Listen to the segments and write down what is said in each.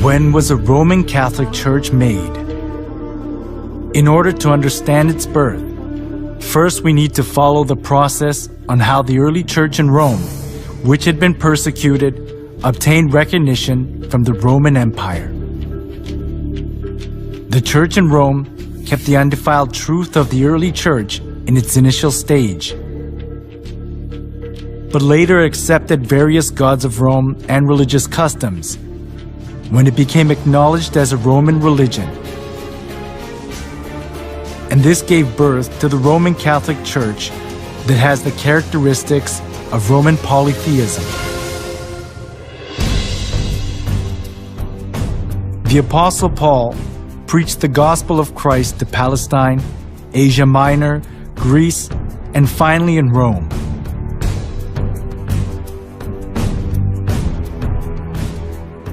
When was a Roman Catholic Church made? In order to understand its birth, first we need to follow the process on how the early church in Rome, which had been persecuted, obtained recognition from the Roman Empire. The church in Rome kept the undefiled truth of the early church in its initial stage, but later accepted various gods of Rome and religious customs when it became acknowledged as a Roman religion. And this gave birth to the Roman Catholic Church that has the characteristics of Roman polytheism. The Apostle Paul preached the gospel of Christ to Palestine, Asia Minor, Greece, and finally in Rome.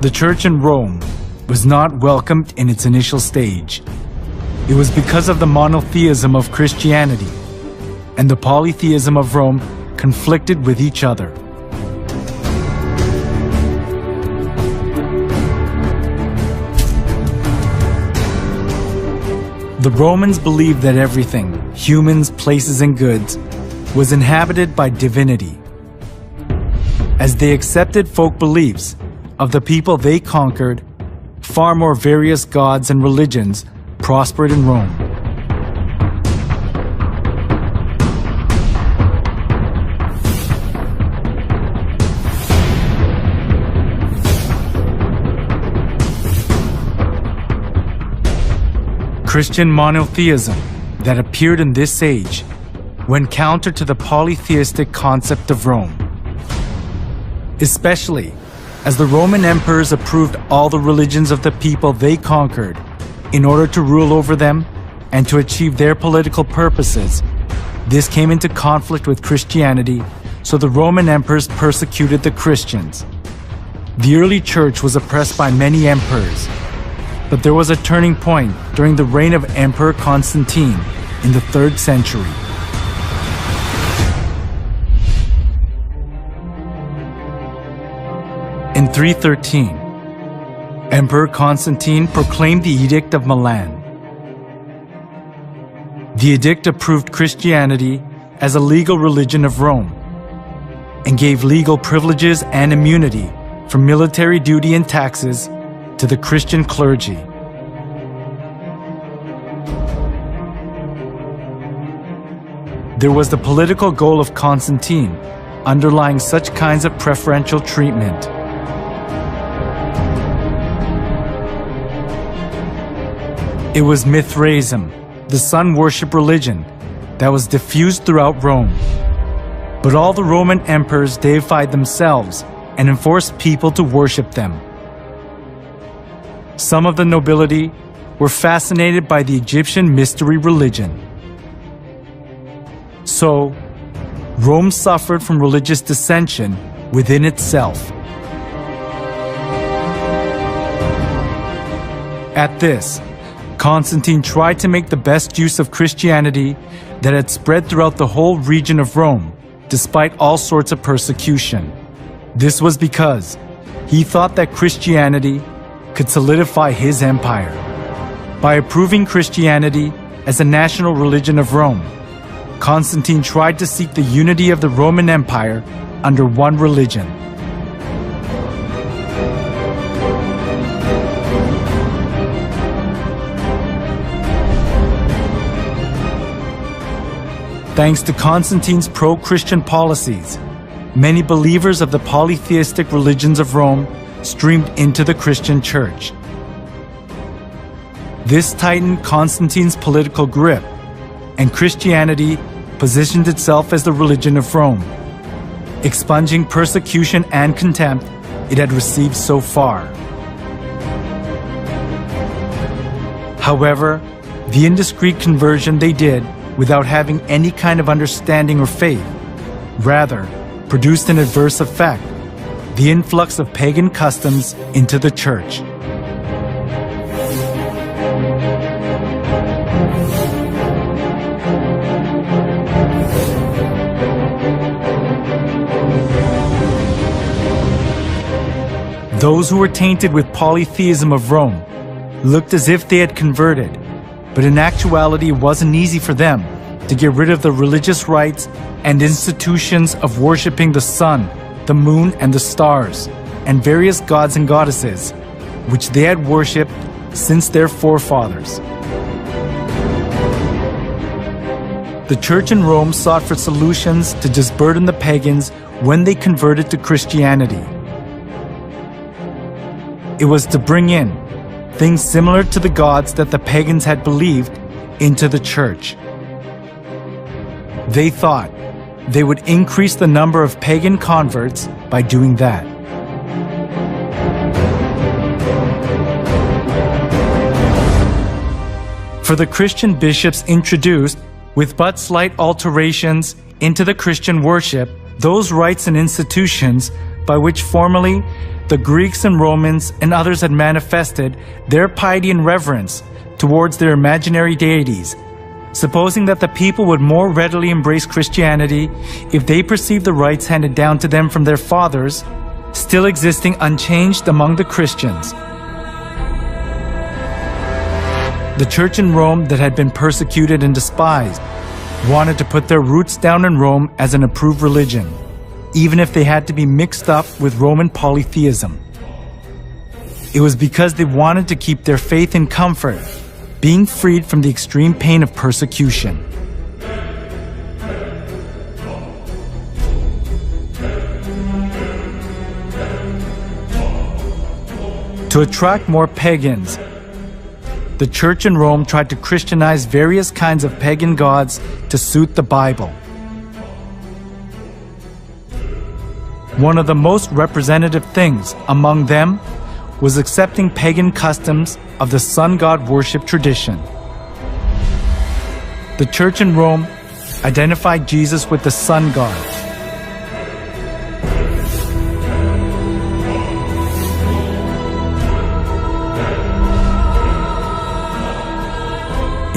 The church in Rome was not welcomed in its initial stage. It was because of the monotheism of Christianity, and the polytheism of Rome conflicted with each other. The Romans believed that everything, humans, places, and goods, was inhabited by divinity. As they accepted folk beliefs of the people they conquered, far more various gods and religions prospered in Rome. Christian monotheism that appeared in this age went counter to the polytheistic concept of Rome, especially as the Roman emperors approved all the religions of the people they conquered in order to rule over them and to achieve their political purposes. This came into conflict with Christianity, so the Roman emperors persecuted the Christians. The early church was oppressed by many emperors, but there was a turning point during the reign of Emperor Constantine in the 3rd century. In 313, Emperor Constantine proclaimed the Edict of Milan. The edict approved Christianity as a legal religion of Rome and gave legal privileges and immunity from military duty and taxes to the Christian clergy. There was the political goal of Constantine underlying such kinds of preferential treatment. It was Mithraism, the sun worship religion, that was diffused throughout Rome. But all the Roman emperors deified themselves and enforced people to worship them. Some of the nobility were fascinated by the Egyptian mystery religion. So, Rome suffered from religious dissension within itself. At this, Constantine tried to make the best use of Christianity that had spread throughout the whole region of Rome, despite all sorts of persecution. This was because he thought that Christianity could solidify his empire. By approving Christianity as a national religion of Rome, Constantine tried to seek the unity of the Roman Empire under one religion. Thanks to Constantine's pro-Christian policies, many believers of the polytheistic religions of Rome streamed into the Christian Church. This tightened Constantine's political grip, and Christianity positioned itself as the religion of Rome, expunging persecution and contempt it had received so far. However, the indiscreet conversion they did without having any kind of understanding or faith, rather produced an adverse effect: the influx of pagan customs into the church. Those who were tainted with polytheism of Rome looked as if they had converted, but in actuality it wasn't easy for them to get rid of the religious rites and institutions of worshiping the sun, the moon, and the stars, and various gods and goddesses, which they had worshipped since their forefathers. The church in Rome sought for solutions to disburden the pagans when they converted to Christianity. It was to bring in things similar to the gods that the pagans had believed into the church. They thought they would increase the number of pagan converts by doing that. For the Christian bishops introduced, with but slight alterations, into the Christian worship, those rites and institutions by which formerly the Greeks and Romans and others had manifested their piety and reverence towards their imaginary deities, supposing that the people would more readily embrace Christianity if they perceived the rites handed down to them from their fathers still existing unchanged among the Christians. The church in Rome that had been persecuted and despised wanted to put their roots down in Rome as an approved religion, even if they had to be mixed up with Roman polytheism. It was because they wanted to keep their faith in comfort, being freed from the extreme pain of persecution. To attract more pagans, the church in Rome tried to Christianize various kinds of pagan gods to suit the Bible. One of the most representative things among them was accepting pagan customs of the sun god worship tradition. The church in Rome identified Jesus with the sun god.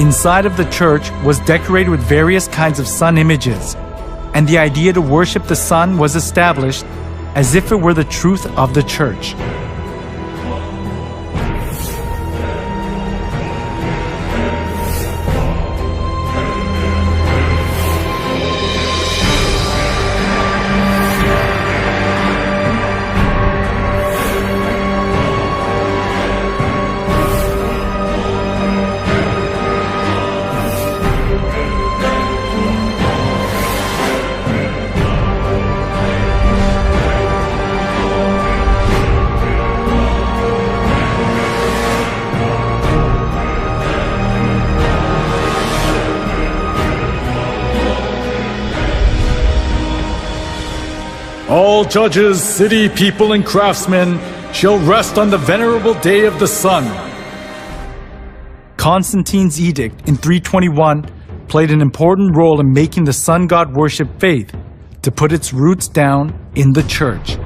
Inside of the church was decorated with various kinds of sun images, and the idea to worship the sun was established as if it were the truth of the church. All judges, city people, and craftsmen shall rest on the venerable day of the sun. Constantine's edict in 321 played an important role in making the sun god worship faith to put its roots down in the church.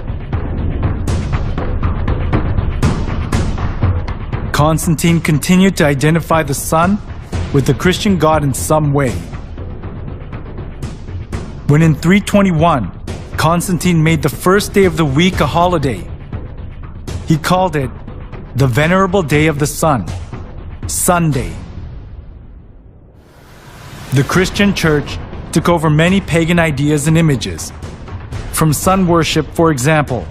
Constantine continued to identify the sun with the Christian God in some way. When in 321, Constantine made the first day of the week a holiday, he called it the Venerable Day of the Sun, Sunday. The Christian Church took over many pagan ideas and images. From sun worship, for example,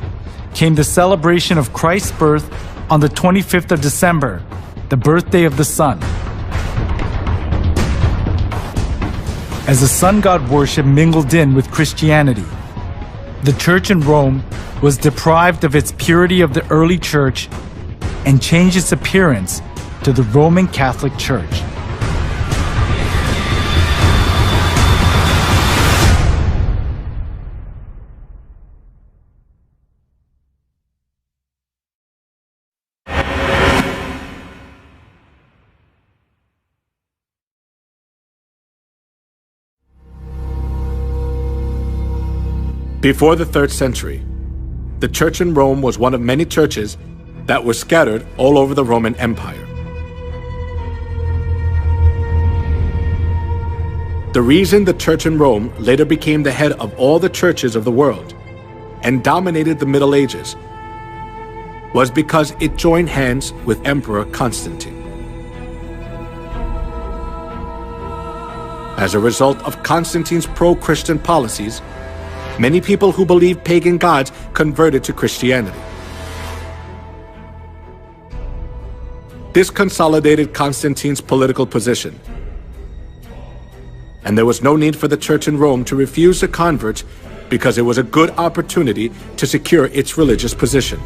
came the celebration of Christ's birth on the 25th of December, the birthday of the sun. As the sun god worship mingled in with Christianity, the church in Rome was deprived of its purity of the early church and changed its appearance to the Roman Catholic Church. Before the 3rd century, the church in Rome was one of many churches that were scattered all over the Roman Empire. The reason the church in Rome later became the head of all the churches of the world and dominated the Middle Ages was because it joined hands with Emperor Constantine. As a result of Constantine's pro-Christian policies, many people who believed pagan gods converted to Christianity. This consolidated Constantine's political position, and there was no need for the church in Rome to refuse the converts because it was a good opportunity to secure its religious position.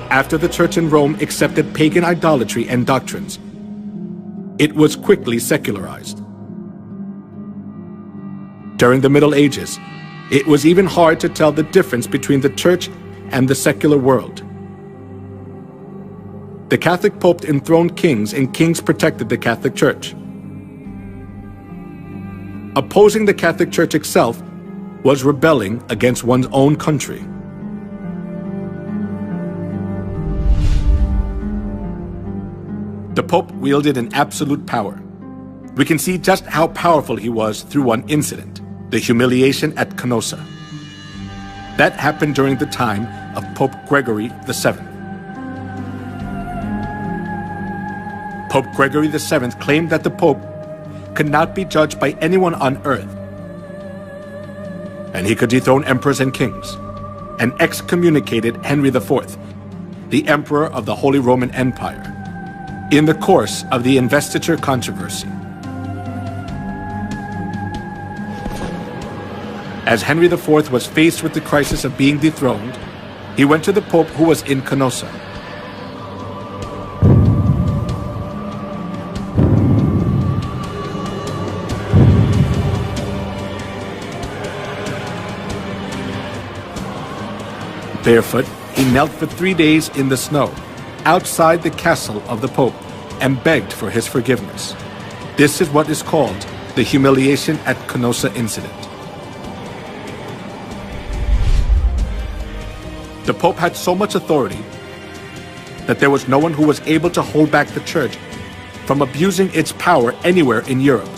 After the church in Rome accepted pagan idolatry and doctrines, it was quickly secularized. During the Middle Ages, it was even hard to tell the difference between the church and the secular world. The Catholic Pope enthroned kings, and kings protected the Catholic Church. Opposing the Catholic Church itself was rebelling against one's own country. The Pope wielded an absolute power. We can see just how powerful he was through one incident, the humiliation at Canossa. That happened during the time of Pope Gregory VII. Pope Gregory VII claimed that the Pope could not be judged by anyone on earth, and he could dethrone emperors and kings, and excommunicated Henry IV, the Emperor of the Holy Roman Empire, in the course of the investiture controversy. As Henry IV was faced with the crisis of being dethroned, he went to the Pope who was in Canossa. Barefoot, he knelt for 3 days in the snow, outside the castle of the Pope, and begged for his forgiveness. This is what is called the humiliation at Canossa incident. The Pope had so much authority that there was no one who was able to hold back the Church from abusing its power anywhere in Europe.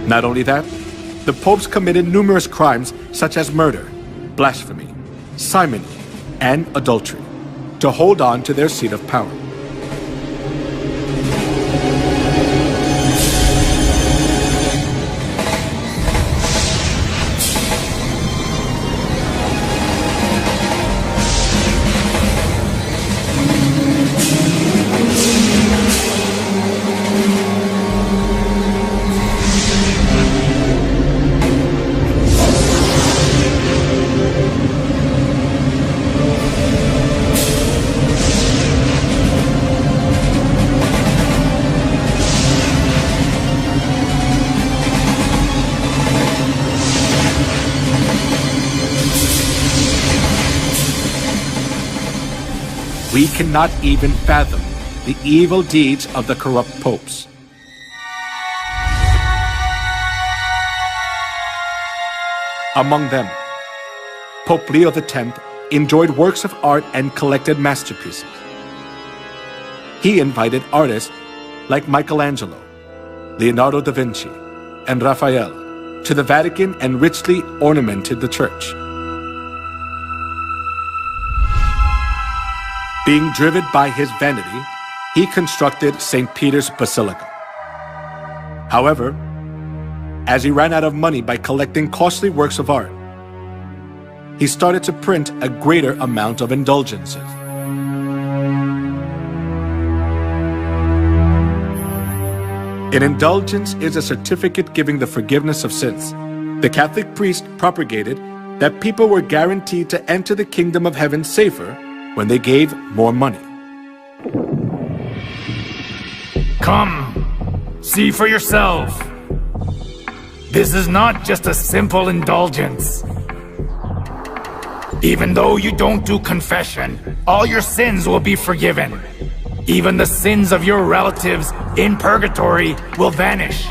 Not only that, the popes committed numerous crimes such as murder, blasphemy, simony, and adultery to hold on to their seat of power. We cannot even fathom the evil deeds of the corrupt popes. Among them, Pope Leo X enjoyed works of art and collected masterpieces. He invited artists like Michelangelo, Leonardo da Vinci, and Raphael to the Vatican and richly ornamented the church. Being driven by his vanity, he constructed St. Peter's Basilica. However, as he ran out of money by collecting costly works of art, he started to print a greater amount of indulgences. An indulgence is a certificate giving the forgiveness of sins. The Catholic priest propagated that people were guaranteed to enter the kingdom of heaven safer when they gave more money. Come, see for yourself. This is not just a simple indulgence. Even though you don't do confession, all your sins will be forgiven. Even the sins of your relatives in purgatory will vanish.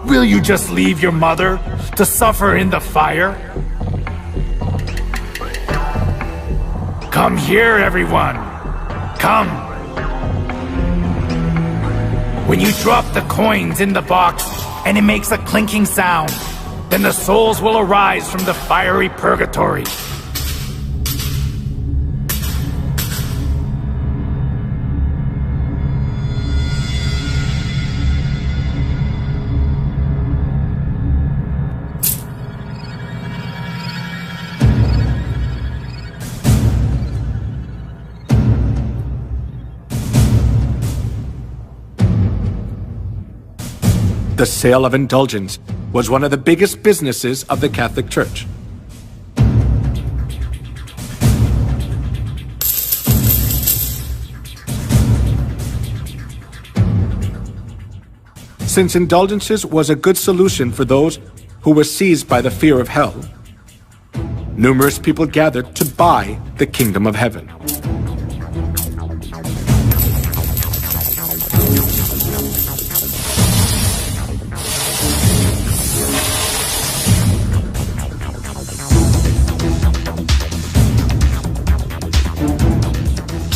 Will you just leave your mother to suffer in the fire? Come here, everyone. Come. When you drop the coins in the box and it makes a clinking sound, then the souls will arise from the fiery purgatory. The sale of indulgence was one of the biggest businesses of the Catholic Church. Since indulgences was a good solution for those who were seized by the fear of hell, numerous people gathered to buy the kingdom of heaven.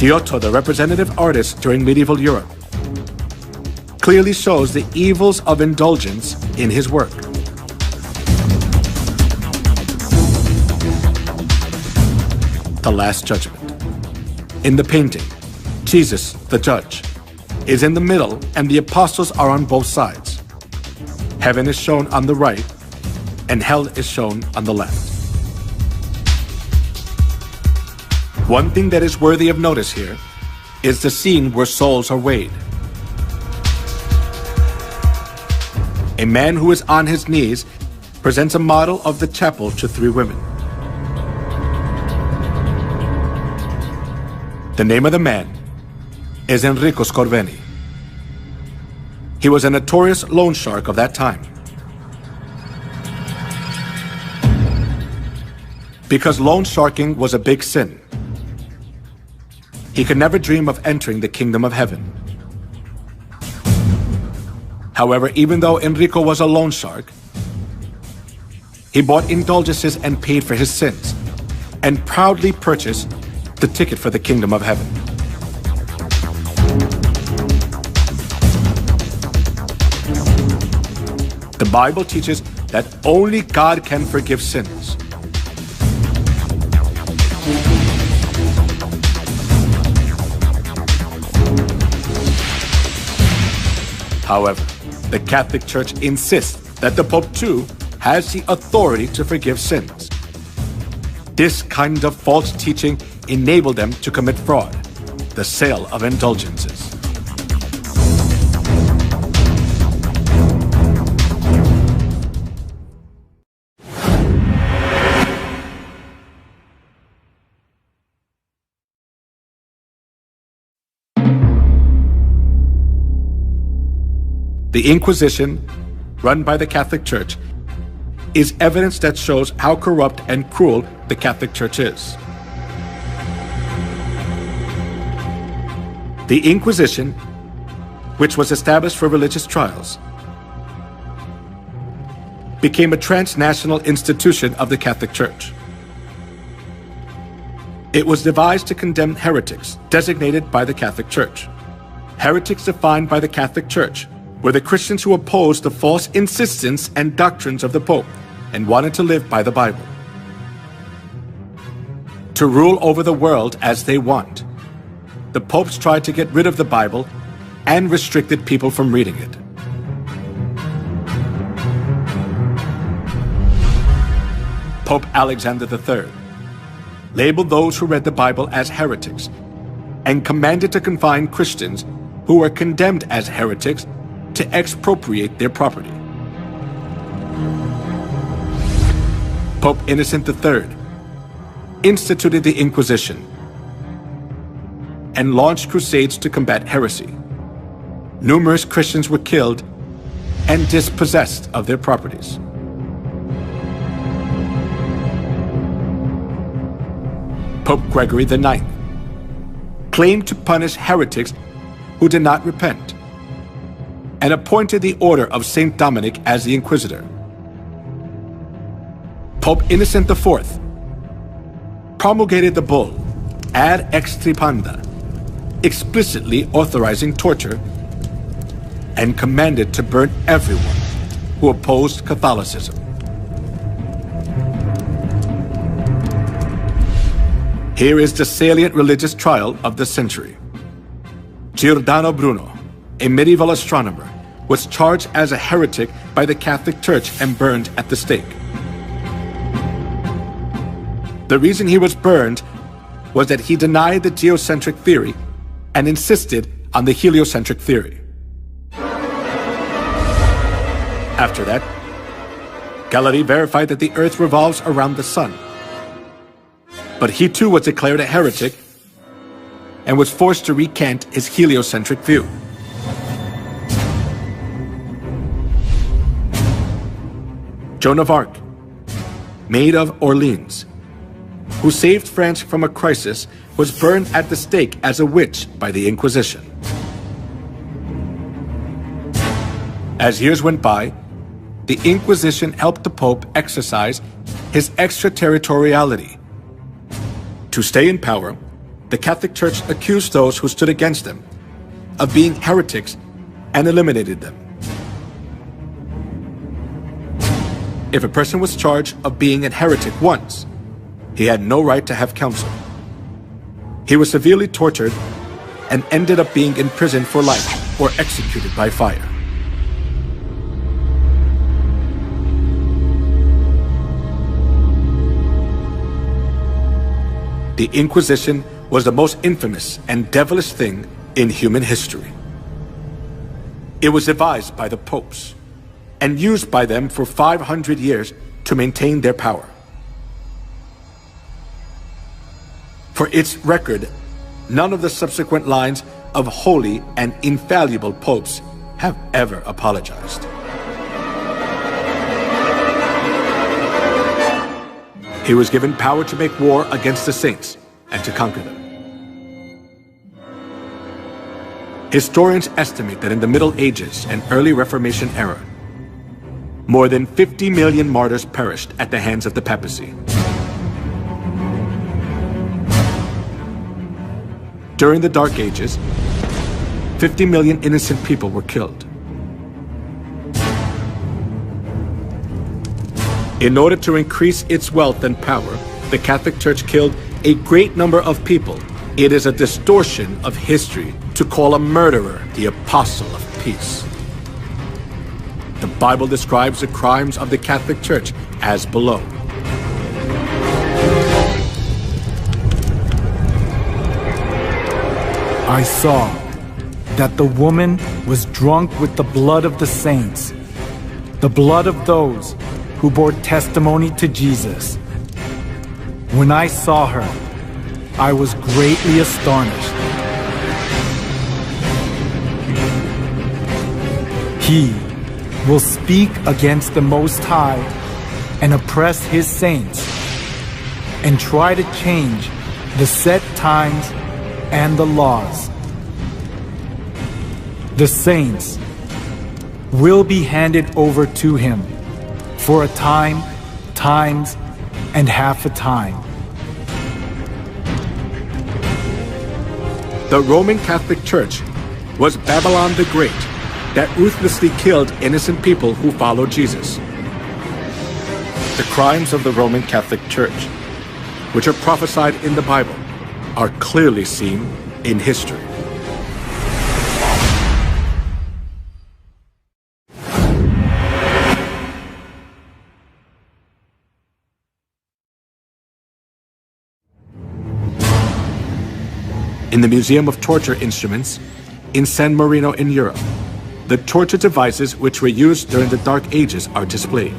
Giotto, the representative artist during medieval Europe, clearly shows the evils of indulgence in his work. The Last Judgment. In the painting, Jesus, the judge, is in the middle and the apostles are on both sides. Heaven is shown on the right and hell is shown on the left. One thing that is worthy of notice here is the scene where souls are weighed. A man who is on his knees presents a model of the chapel to three women. The name of the man is Enrico Scorveni. He was a notorious loan shark of that time. Because loan sharking was a big sin, he could never dream of entering the kingdom of heaven. However, even though Enrico was a loan shark, he bought indulgences and paid for his sins, and proudly purchased the ticket for the kingdom of heaven. The Bible teaches that only God can forgive sins. However, the Catholic Church insists that the Pope too has the authority to forgive sins. This kind of false teaching enabled them to commit fraud, the sale of indulgences. The Inquisition, run by the Catholic Church, is evidence that shows how corrupt and cruel the Catholic Church is. The Inquisition, which was established for religious trials, became a transnational institution of the Catholic Church. It was devised to condemn heretics designated by the Catholic Church. Heretics defined by the Catholic Church were the Christians who opposed the false insistence and doctrines of the Pope and wanted to live by the Bible. to rule over the world as they want. The popes tried to get rid of the Bible and restricted people from reading it. Pope Alexander III labeled those who read the Bible as heretics and commanded to confine Christians who were condemned as heretics to expropriate their property. Pope Innocent III instituted the Inquisition and launched crusades to combat heresy. Numerous Christians were killed and dispossessed of their properties. Pope Gregory IX claimed to punish heretics who did not repent and appointed the order of Saint Dominic as the Inquisitor. Pope Innocent IV promulgated the bull Ad Extirpanda, explicitly authorizing torture, and commanded to burn everyone who opposed Catholicism. Here is the salient religious trial of the century. Giordano Bruno, a medieval astronomer, was charged as a heretic by the Catholic Church and burned at the stake. The reason he was burned was that he denied the geocentric theory and insisted on the heliocentric theory. After that, Galilei verified that the Earth revolves around the Sun. But he too was declared a heretic and was forced to recant his heliocentric view. Joan of Arc, Maid of Orleans, who saved France from a crisis, was burned at the stake as a witch by the Inquisition. As years went by, the Inquisition helped the Pope exercise his extraterritoriality. To stay in power, the Catholic Church accused those who stood against them of being heretics and eliminated them. If a person was charged of being a heretic once, he had no right to have counsel. He was severely tortured and ended up being imprisoned for life or executed by fire. The Inquisition was the most infamous and devilish thing in human history. It was devised by the popes and used by them for 500 years to maintain their power. For its record, none of the subsequent lines of holy and infallible popes have ever apologized. He was given power to make war against the saints and to conquer them. Historians estimate that in the Middle Ages and early Reformation era, more than 50 million martyrs perished at the hands of the papacy. During the Dark Ages, 50 million innocent people were killed. In order to increase its wealth and power, the Catholic Church killed a great number of people. It is a distortion of history to call a murderer the apostle of peace. The Bible describes the crimes of the Catholic Church as below. I saw that the woman was drunk with the blood of the saints, the blood of those who bore testimony to Jesus. When I saw her, I was greatly astonished. He will speak against the Most High and oppress his saints and try to change the set times and the laws. The saints will be handed over to him for a time, times, and half a time. The Roman Catholic Church was Babylon the Great that ruthlessly killed innocent people who followed Jesus. The crimes of the Roman Catholic Church which are prophesied in the Bible, are clearly seen in history. In the Museum of Torture Instruments in San Marino in Europe, the torture devices which were used during the Dark Ages are displayed.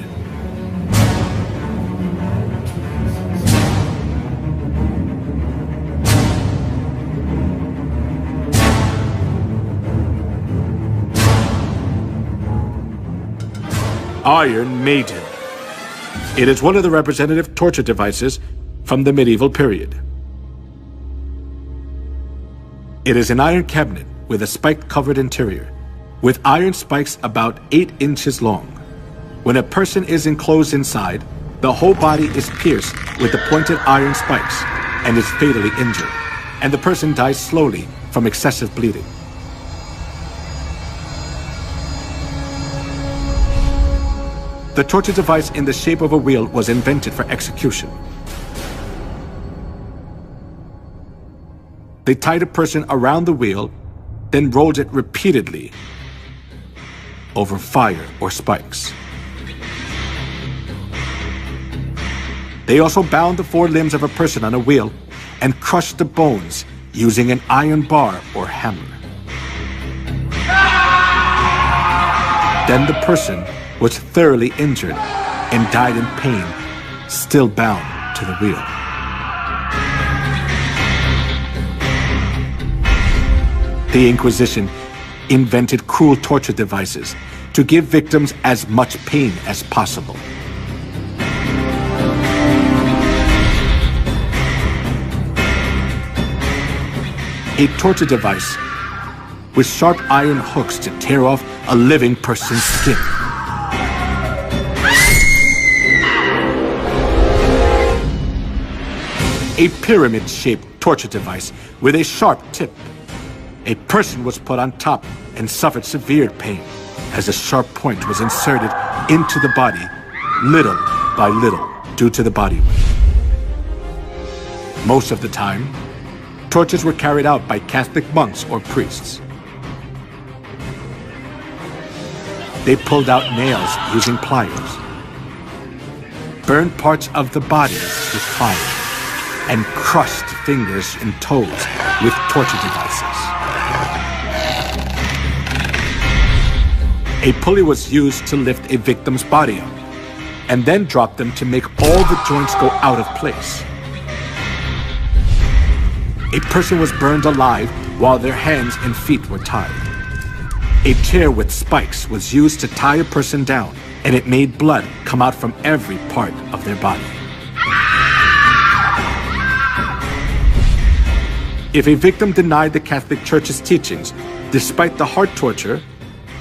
Iron Maiden. It is one of the representative torture devices from the medieval period. It is an iron cabinet with a spike-covered interior, with iron spikes about 8 inches long. When a person is enclosed inside, the whole body is pierced with the pointed iron spikes and is fatally injured, and the person dies slowly from excessive bleeding. The torture device in the shape of a wheel was invented for execution. They tied a person around the wheel, then rolled it repeatedly over fire or spikes. They also bound the 4 limbs of a person on a wheel and crushed the bones using an iron bar or hammer. Then the person was thoroughly injured and died in pain, still bound to the wheel. The Inquisition invented cruel torture devices to give victims as much pain as possible. A torture device with sharp iron hooks to tear off a living person's skin. A pyramid-shaped torture device with a sharp tip. A person was put on top and suffered severe pain as a sharp point was inserted into the body, little by little, due to the body weight. Most of the time, tortures were carried out by Catholic monks or priests. They pulled out nails using pliers, burned parts of the body with fire, and crushed fingers and toes with torture devices. A pulley was used to lift a victim's body up, and then drop them to make all the joints go out of place. A person was burned alive while their hands and feet were tied. A chair with spikes was used to tie a person down, and it made blood come out from every part of their body. If a victim denied the Catholic Church's teachings, despite the hard torture,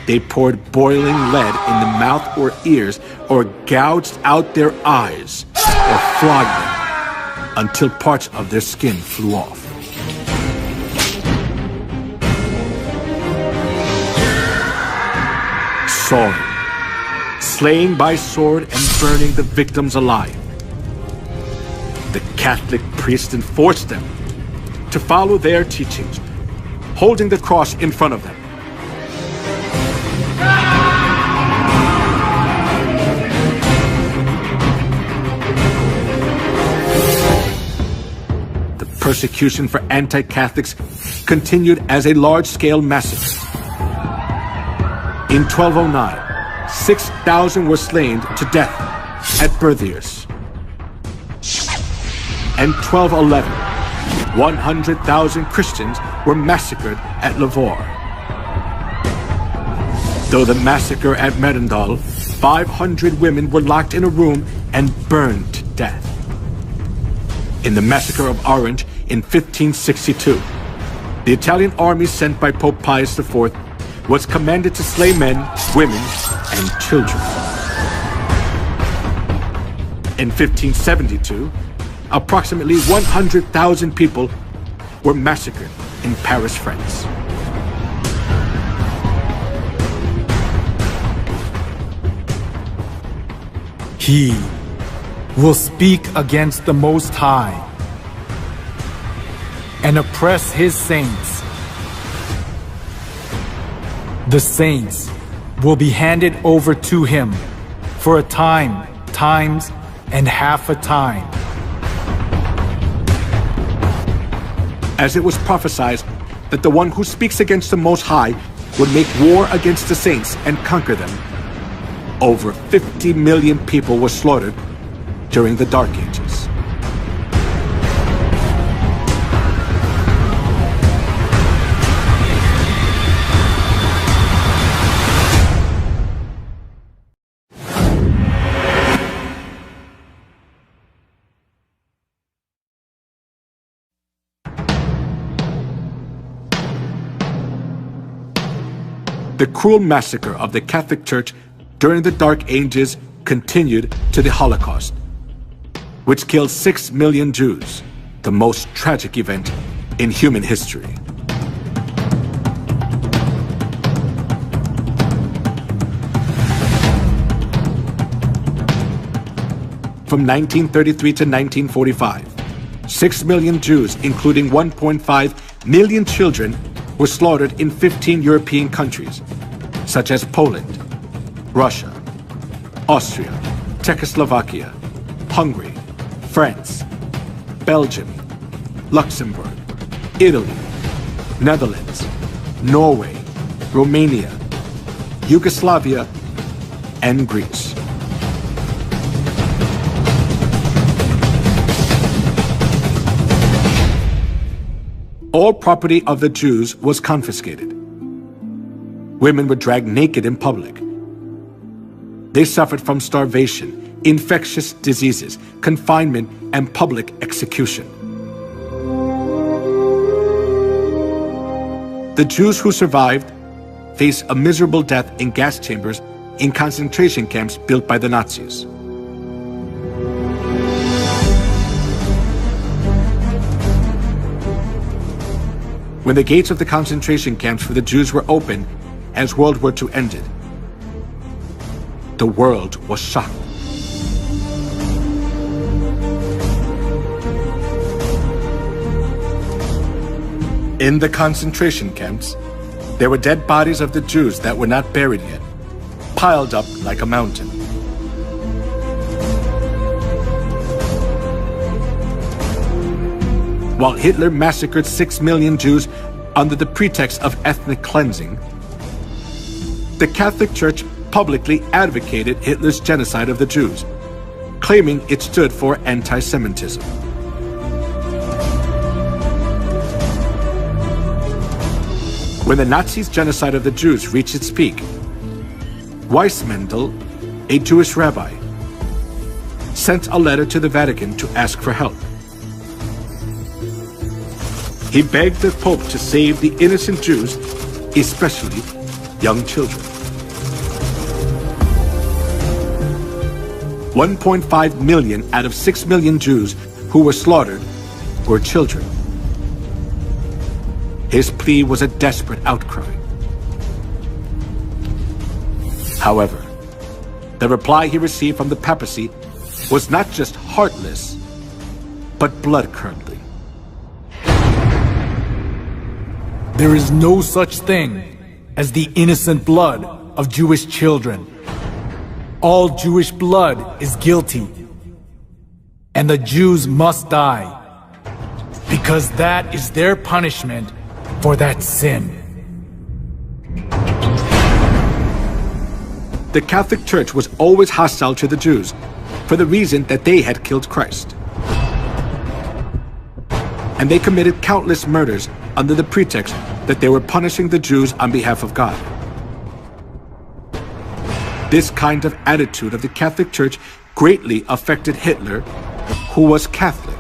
they poured boiling lead in the mouth or ears, or gouged out their eyes, or flogged them until parts of their skin flew off. Sawing, slaying by sword and burning the victims alive. The Catholic priests enforced them to follow their teachings, holding the cross in front of them. The persecution for anti-Catholics continued as a large-scale massacre. In 1209, 6,000 were slain to death at Berthiers. And 1211, 100,000 Christians were massacred at Lavore. Though the massacre at Merendal, 500 women were locked in a room and burned to death. In the massacre of Orange in 1562, the Italian army sent by Pope Pius IV was commanded to slay men, women, and children. In 1572, approximately 100,000 people were massacred in Paris, France. He will speak against the Most High and oppress his saints. The saints will be handed over to him for a time, times, and half a time. As it was prophesied that the one who speaks against the Most High would make war against the saints and conquer them, over 50 million people were slaughtered during the Dark Ages. The cruel massacre of the Catholic Church during the Dark Ages continued to the Holocaust, which killed 6 million Jews, the most tragic event in human history. From 1933 to 1945, 6 million Jews, including 1.5 million children, were slaughtered in 15 European countries, such as Poland, Russia, Austria, Czechoslovakia, Hungary, France, Belgium, Luxembourg, Italy, Netherlands, Norway, Romania, Yugoslavia, and Greece. All property of the Jews was confiscated. Women were dragged naked in public. They suffered from starvation, infectious diseases, confinement, and public execution. The Jews who survived faced a miserable death in gas chambers in concentration camps built by the Nazis. When the gates of the concentration camps for the Jews were opened as World War II ended, the world was shocked. In the concentration camps, there were dead bodies of the Jews that were not buried yet, piled up like a mountain. While Hitler massacred 6 million Jews under the pretext of ethnic cleansing, the Catholic Church publicly advocated Hitler's genocide of the Jews, claiming it stood for anti-Semitism. When the Nazis' genocide of the Jews reached its peak, Weissmandl, a Jewish rabbi, sent a letter to the Vatican to ask for help. He begged the Pope to save the innocent Jews, especially young children. 1.5 million out of 6 million Jews who were slaughtered were children. His plea was a desperate outcry. However, the reply he received from the papacy was not just heartless, but blood-curdling. There is no such thing as the innocent blood of Jewish children. All Jewish blood is guilty, and the Jews must die, because that is their punishment for that sin. The Catholic Church was always hostile to the Jews for the reason that they had killed Christ. And they committed countless murders under the pretext that they were punishing the Jews on behalf of God. This kind of attitude of the Catholic Church greatly affected Hitler, who was Catholic.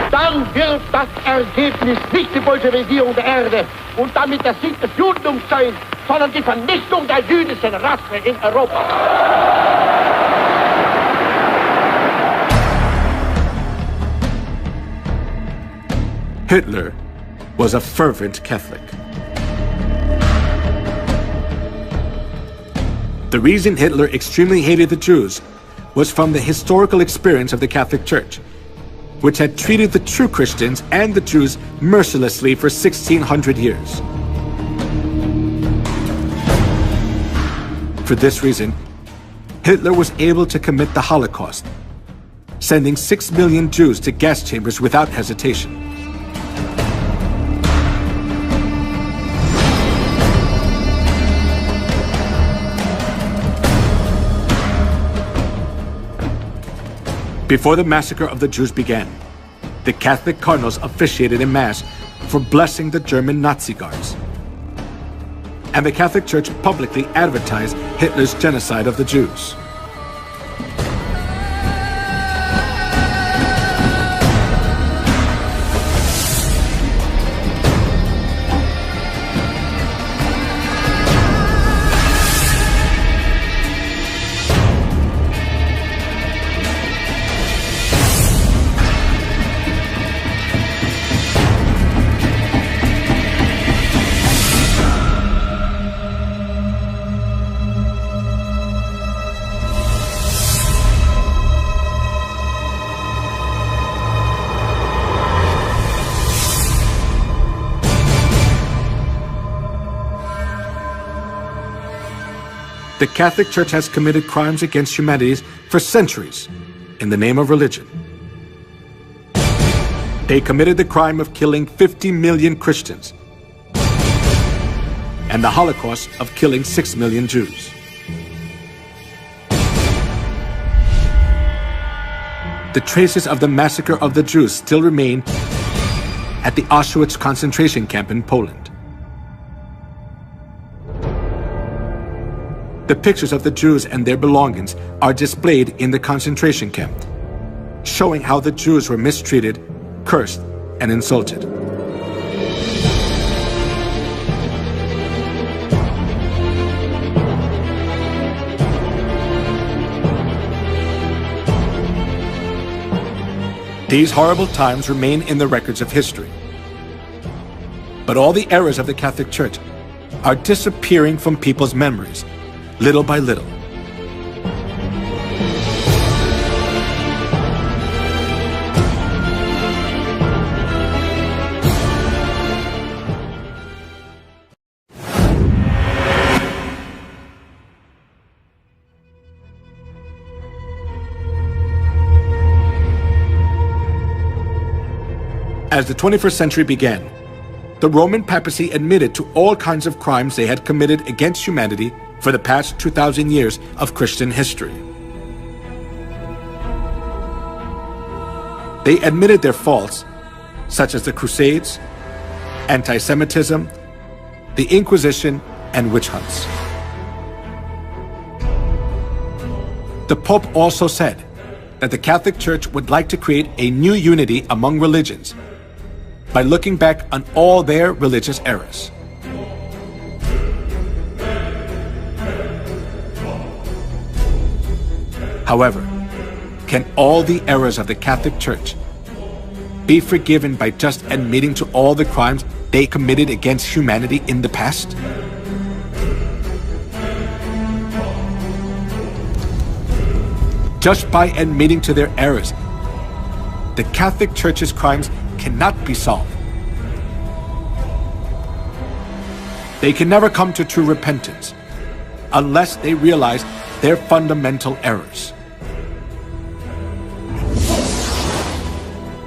Dann wird das Ergebnis nicht die Bolschewisierung der Erde und damit der Sieg des Judentums sein, sondern die Vernichtung der jüdischen Rasse in Europa. Hitler was a fervent Catholic. The reason Hitler extremely hated the Jews was from the historical experience of the Catholic Church which had treated the true Christians and the Jews mercilessly for 1600 years. For this reason, Hitler was able to commit the Holocaust, sending 6 million Jews to gas chambers without hesitation. Before the massacre of the Jews began, the Catholic cardinals officiated in Mass for blessing the German Nazi guards. And the Catholic Church publicly advertised Hitler's genocide of the Jews. The Catholic Church has committed crimes against humanity for centuries in the name of religion. They committed the crime of killing 50 million Christians and the Holocaust of killing 6 million Jews. The traces of the massacre of the Jews still remain at the Auschwitz concentration camp in Poland. The pictures of the Jews and their belongings are displayed in the concentration camp, showing how the Jews were mistreated, cursed, and insulted. These horrible times remain in the records of history. But all the errors of the Catholic Church are disappearing from people's memories, little by little. As the 21st century began, the Roman papacy admitted to all kinds of crimes they had committed against humanity for the past 2,000 years of Christian history. They admitted their faults, such as the Crusades, anti-Semitism, the Inquisition, and witch hunts. The Pope also said that the Catholic Church would like to create a new unity among religions by looking back on all their religious errors. However, can all the errors of the Catholic Church be forgiven by just admitting to all the crimes they committed against humanity in the past? Just by admitting to their errors, the Catholic Church's crimes cannot be solved. They can never come to true repentance unless they realize their fundamental errors.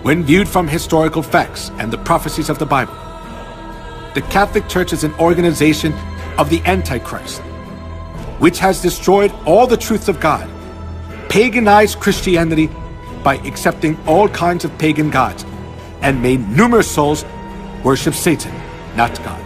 When viewed from historical facts and the prophecies of the Bible, the Catholic Church is an organization of the Antichrist, which has destroyed all the truths of God, paganized Christianity by accepting all kinds of pagan gods, and made numerous souls worship Satan, not God.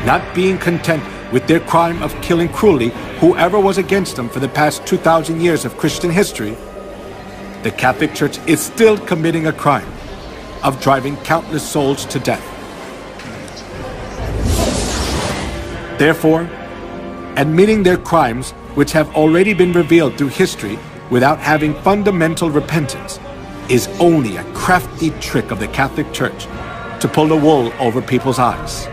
Not being content with their crime of killing cruelly whoever was against them for the past 2,000 years of Christian history, the Catholic Church is still committing a crime of driving countless souls to death. Therefore, admitting their crimes, which have already been revealed through history without having fundamental repentance, is only a crafty trick of the Catholic Church to pull the wool over people's eyes.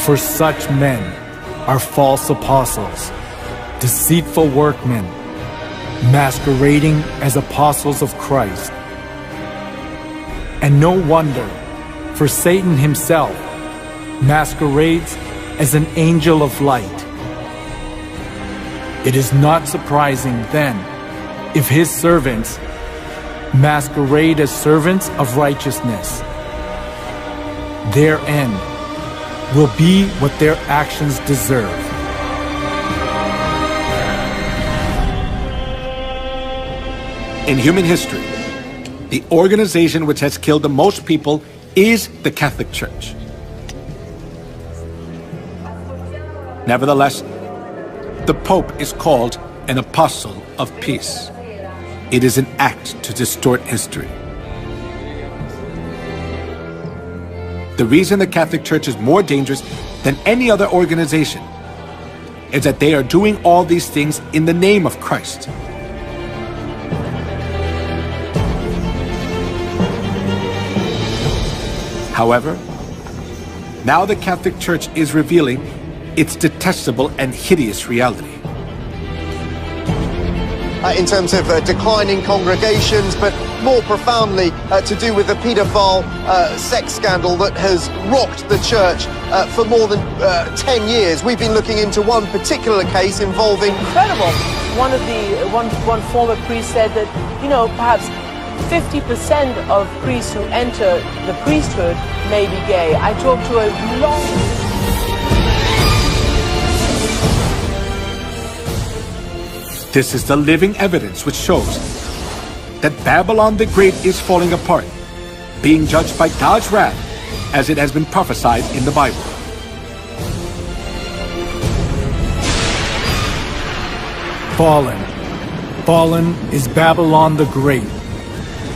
For such men are false apostles, deceitful workmen, masquerading as apostles of Christ. And no wonder, for Satan himself masquerades as an angel of light. It is not surprising, then, if his servants masquerade as servants of righteousness. Their end will be what their actions deserve. In human history, the organization which has killed the most people is the Catholic Church. Nevertheless, the Pope is called an apostle of peace. It is an act to distort history. The reason the Catholic Church is more dangerous than any other organization is that they are doing all these things in the name of Christ. However, now the Catholic Church is revealing its detestable and hideous reality. In terms of declining congregations, but more profoundly to do with the paedophile sex scandal that has rocked the church for more than 10 years. We've been looking into one particular case involving... Incredible. One former priest said that, perhaps 50% of priests who enter the priesthood may be gay. I talked to a long... This is the living evidence which shows that Babylon the Great is falling apart, being judged by God's wrath as it has been prophesied in the Bible. Fallen is Babylon the Great.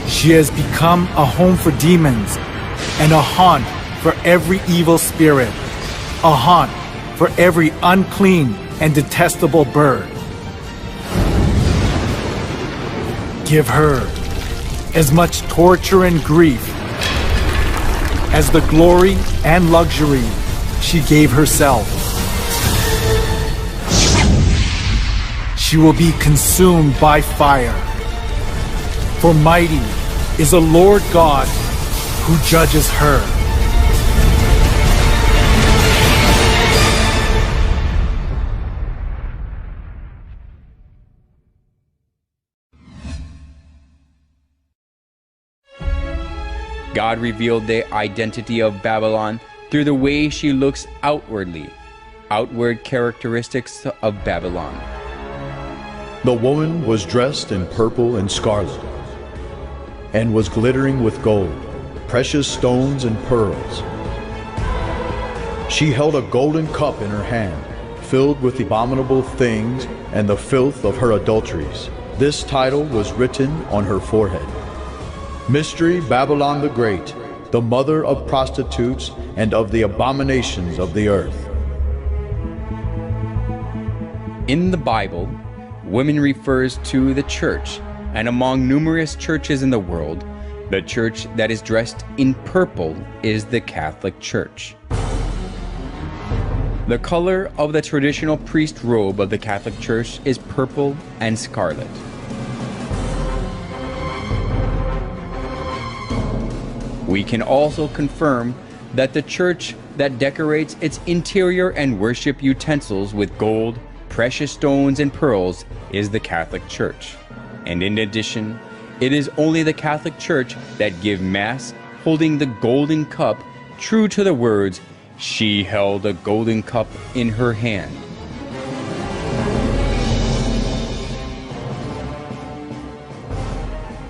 She has become a home for demons and a haunt for every evil spirit, a haunt for every unclean and detestable bird. Give her as much torture and grief as the glory and luxury she gave herself. She will be consumed by fire. For mighty is the Lord God who judges her. God revealed the identity of Babylon through the way she looks outwardly, outward characteristics of Babylon. The woman was dressed in purple and scarlet, and was glittering with gold, precious stones and pearls. She held a golden cup in her hand, filled with abominable things and the filth of her adulteries. This title was written on her forehead: Mystery Babylon the Great, the mother of prostitutes and of the abominations of the earth. In the Bible, women refers to the church, and among numerous churches in the world, the church that is dressed in purple is the Catholic Church. The color of the traditional priest robe of the Catholic Church is purple and scarlet. We can also confirm that the church that decorates its interior and worship utensils with gold, precious stones, and pearls is the Catholic Church. And in addition, it is only the Catholic Church that give Mass holding the golden cup, true to the words, "She held a golden cup in her hand."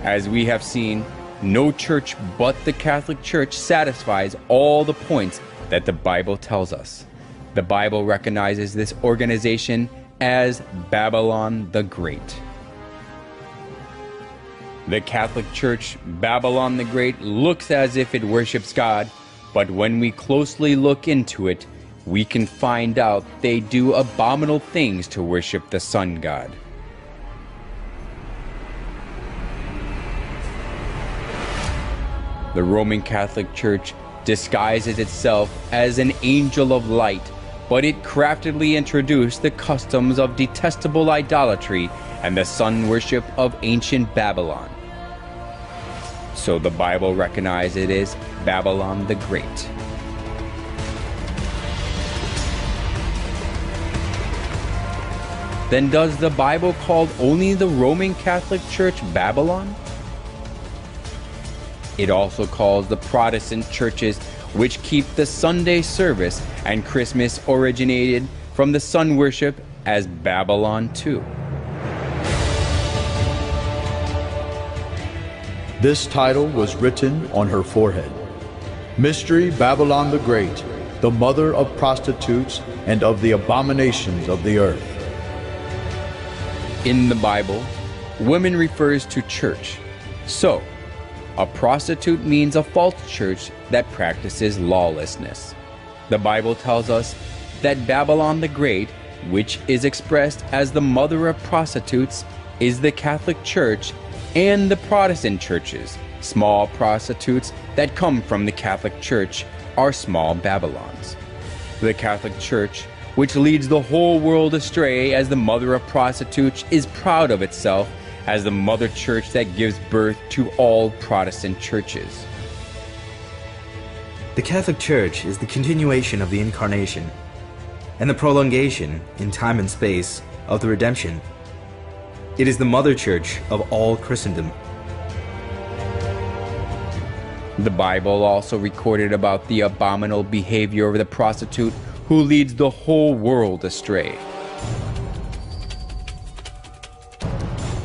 As we have seen, no church but the Catholic Church satisfies all the points that the Bible tells us. The Bible recognizes this organization as Babylon the Great. The Catholic Church, Babylon the Great, looks as if it worships God, but when we closely look into it, we can find out they do abominable things to worship the sun god. The Roman Catholic Church disguises itself as an angel of light, but it craftily introduced the customs of detestable idolatry and the sun worship of ancient Babylon. So the Bible recognizes it as Babylon the Great. Then does the Bible call only the Roman Catholic Church Babylon? It also calls the Protestant churches which keep the Sunday service and Christmas originated from the sun worship as Babylon too. This title was written on her forehead. Mystery Babylon the Great, the mother of prostitutes and of the abominations of the earth. In the Bible, women refers to church. So, a prostitute means a false church that practices lawlessness. The Bible tells us that Babylon the Great, which is expressed as the mother of prostitutes, is the Catholic Church and the Protestant churches. Small prostitutes that come from the Catholic Church are small Babylons. The Catholic Church, which leads the whole world astray as the mother of prostitutes, is proud of itself as the mother church that gives birth to all Protestant churches. The Catholic Church is the continuation of the Incarnation and the prolongation in time and space of the redemption. It is the mother church of all Christendom. The Bible also recorded about the abominable behavior of the prostitute who leads the whole world astray.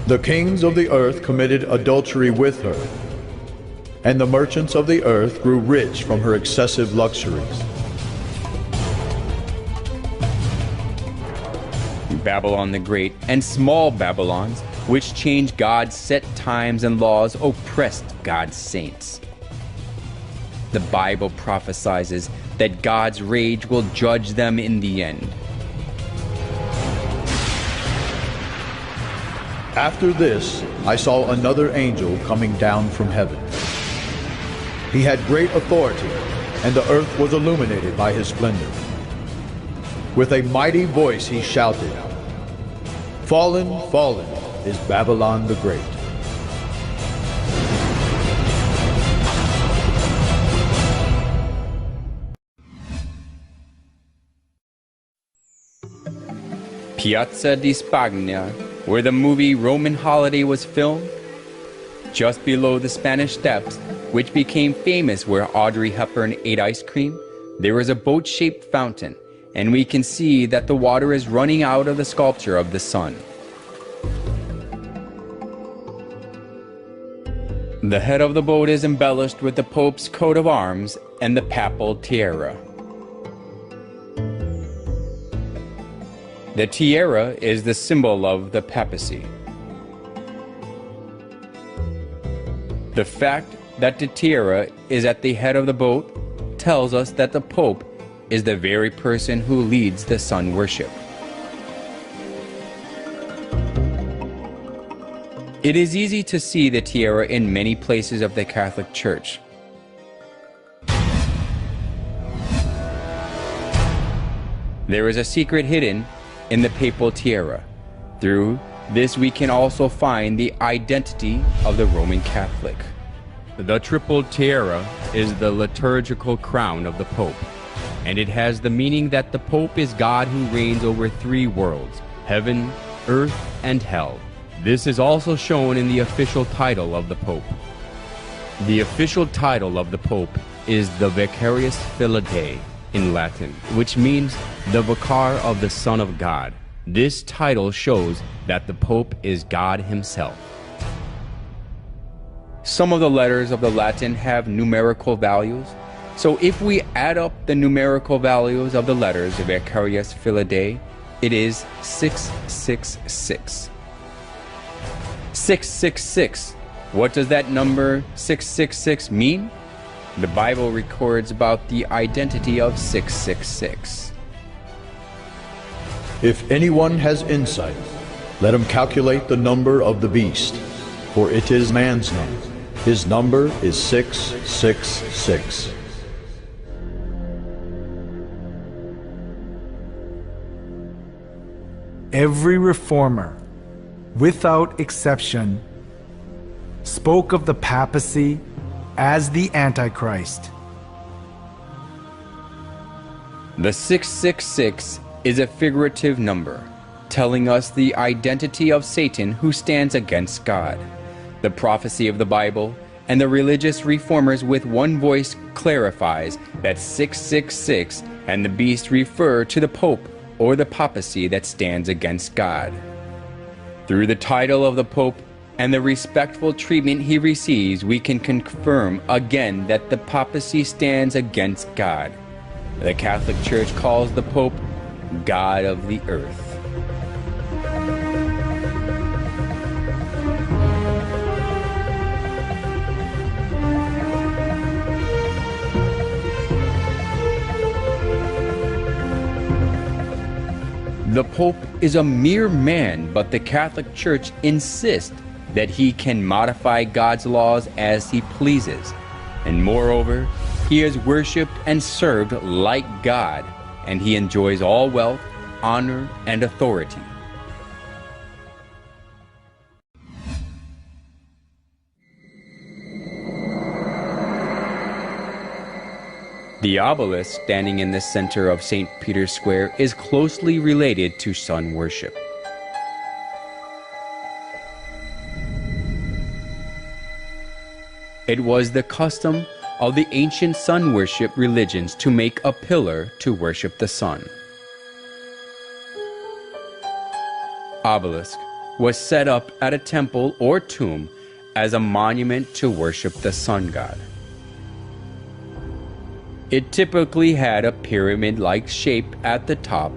The kings of the earth committed adultery with her, and the merchants of the earth grew rich from her excessive luxuries. Babylon the Great and small Babylons, which changed God's set times and laws, oppressed God's saints. The Bible prophesies that God's rage will judge them in the end. After this, I saw another angel coming down from heaven. He had great authority, and the earth was illuminated by his splendor. With a mighty voice he shouted, "Fallen, fallen is Babylon the Great." Piazza di Spagna, where the movie Roman Holiday was filmed, just below the Spanish Steps, which became famous where Audrey Hepburn ate ice cream, there is a boat-shaped fountain, and we can see that the water is running out of the sculpture of the sun. The head of the boat is embellished with the Pope's coat of arms and the papal tiara. The tiara is the symbol of the papacy. The fact that the tiara is at the head of the boat tells us that the Pope is the very person who leads the sun worship. It is easy to see the tiara in many places of the Catholic Church. There is a secret hidden in the papal tiara. Through this we can also find the identity of the Roman Catholic. The triple tiara is the liturgical crown of the Pope, and it has the meaning that the Pope is God who reigns over three worlds, heaven, earth, and hell. This is also shown in the official title of the Pope. The official title of the Pope is the Vicarius Filii in Latin, which means the Vicar of the Son of God. This title shows that the Pope is God himself. Some of the letters of the Latin have numerical values, so if we add up the numerical values of the letters of Vicarius Filii, it is 666. 666. What does that number 666 mean? The Bible records about the identity of 666. If anyone has insight, let him calculate the number of the beast, for it is man's number. His number is 666. Every reformer, without exception, spoke of the papacy as the Antichrist. The 666 is a figurative number, telling us the identity of Satan who stands against God. The prophecy of the Bible and the religious reformers with one voice clarifies that 666 and the beast refer to the Pope or the papacy that stands against God. Through the title of the Pope and the respectful treatment he receives, we can confirm again that the papacy stands against God. The Catholic Church calls the Pope God of the earth. The Pope is a mere man, but the Catholic Church insists that he can modify God's laws as he pleases. And moreover, he is worshipped and served like God, and he enjoys all wealth, honor, and authority. The obelisk standing in the center of St. Peter's Square is closely related to sun worship. It was the custom of the ancient sun worship religions to make a pillar to worship the sun. Obelisk was set up at a temple or tomb as a monument to worship the sun god. It typically had a pyramid-like shape at the top,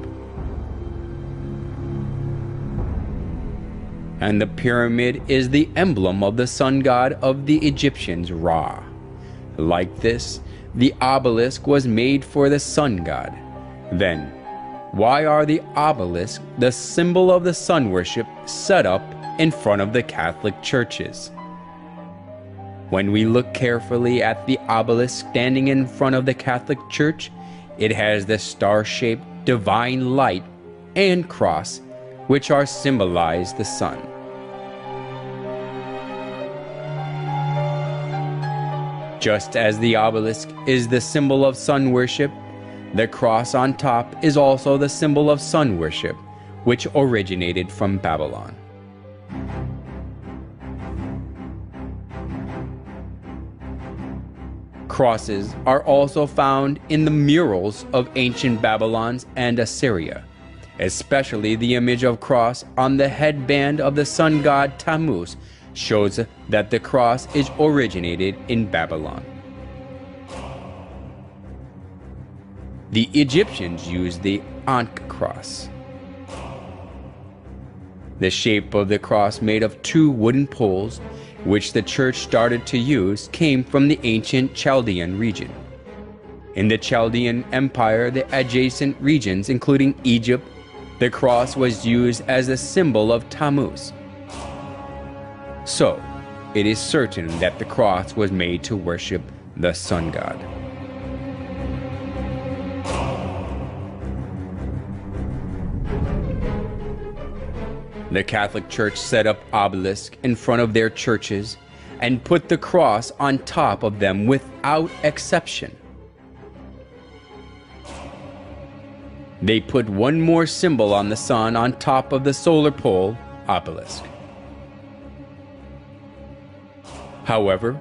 and the pyramid is the emblem of the sun god of the Egyptians, Ra. Like this, the obelisk was made for the sun god. Then, why are the obelisks, the symbol of the sun worship, set up in front of the Catholic churches? When we look carefully at the obelisk standing in front of the Catholic Church, it has the star-shaped divine light and cross, which are symbolize the sun. Just as the obelisk is the symbol of sun worship, the cross on top is also the symbol of sun worship, which originated from Babylon. Crosses are also found in the murals of ancient Babylon and Assyria, especially the image of cross on the headband of the sun god Tammuz shows that the cross is originated in Babylon. The Egyptians used the Ankh cross. The shape of the cross, made of two wooden poles, which the church started to use, came from the ancient Chaldean region. In the Chaldean Empire, the adjacent regions, including Egypt, the cross was used as a symbol of Tammuz. So, it is certain that the cross was made to worship the sun god. The Catholic Church set up obelisks in front of their churches and put the cross on top of them without exception. They put one more symbol on the sun on top of the solar pole obelisk. However,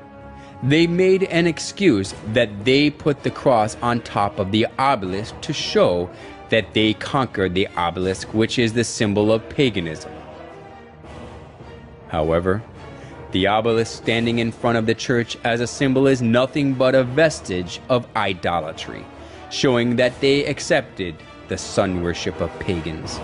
they made an excuse that they put the cross on top of the obelisk to show that they conquered the obelisk, which is the symbol of paganism. However, the obelisk standing in front of the church as a symbol is nothing but a vestige of idolatry, showing that they accepted the sun worship of pagans.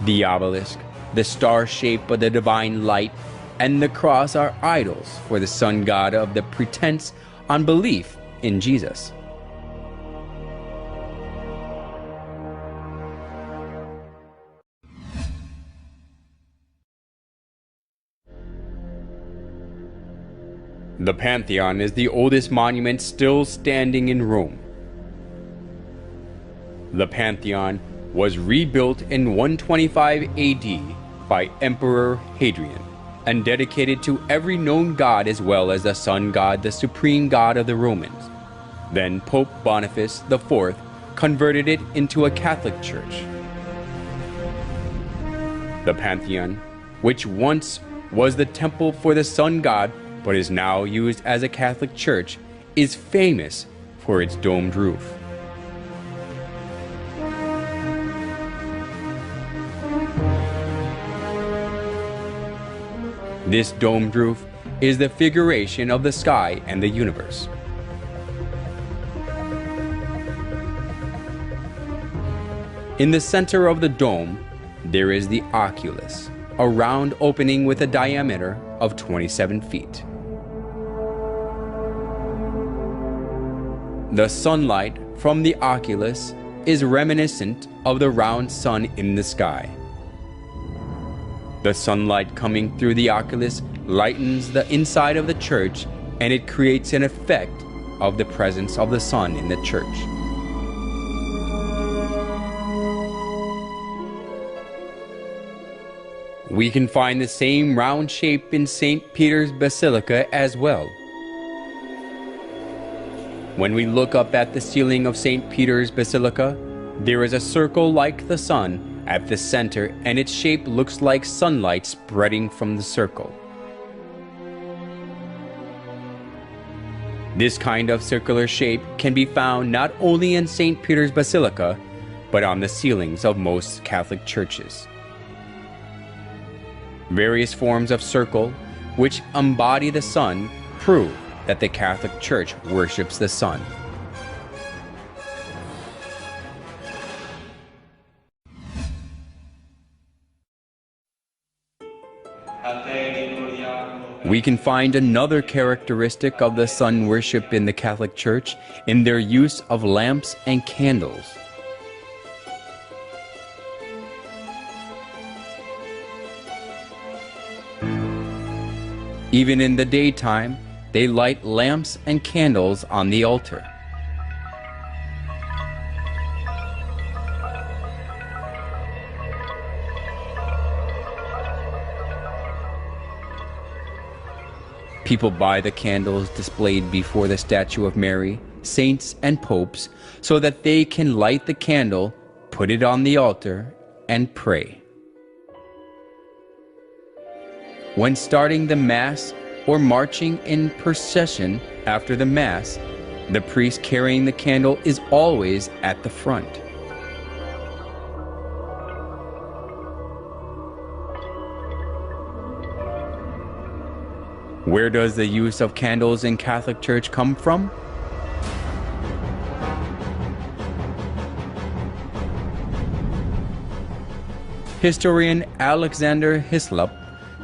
The obelisk, the star shape of the divine light, and the cross are idols for the sun god of the pretense on belief in Jesus. The Pantheon is the oldest monument still standing in Rome. The Pantheon was rebuilt in 125 AD by Emperor Hadrian and dedicated to every known god as well as the sun god, the supreme god of the Romans. Then Pope Boniface IV converted it into a Catholic church. The Pantheon, which once was the temple for the sun god but is now used as a Catholic church, is famous for its domed roof. This domed roof is the figuration of the sky and the universe. In the center of the dome, there is the oculus, a round opening with a diameter of 27 feet. The sunlight from the oculus is reminiscent of the round sun in the sky. The sunlight coming through the oculus lightens the inside of the church, and it creates an effect of the presence of the sun in the church. We can find the same round shape in St. Peter's Basilica as well. When we look up at the ceiling of St. Peter's Basilica, there is a circle like the sun at the center, and its shape looks like sunlight spreading from the circle. This kind of circular shape can be found not only in St. Peter's Basilica, but on the ceilings of most Catholic churches. Various forms of circle, which embody the sun, prove that the Catholic Church worships the sun. We can find another characteristic of the sun worship in the Catholic Church in their use of lamps and candles. Even in the daytime, they light lamps and candles on the altar. People buy the candles displayed before the statue of Mary, saints, and popes so that they can light the candle, put it on the altar, and pray. When starting the Mass or marching in procession after the Mass, the priest carrying the candle is always at the front. Where does the use of candles in Catholic Church come from? Historian Alexander Hislop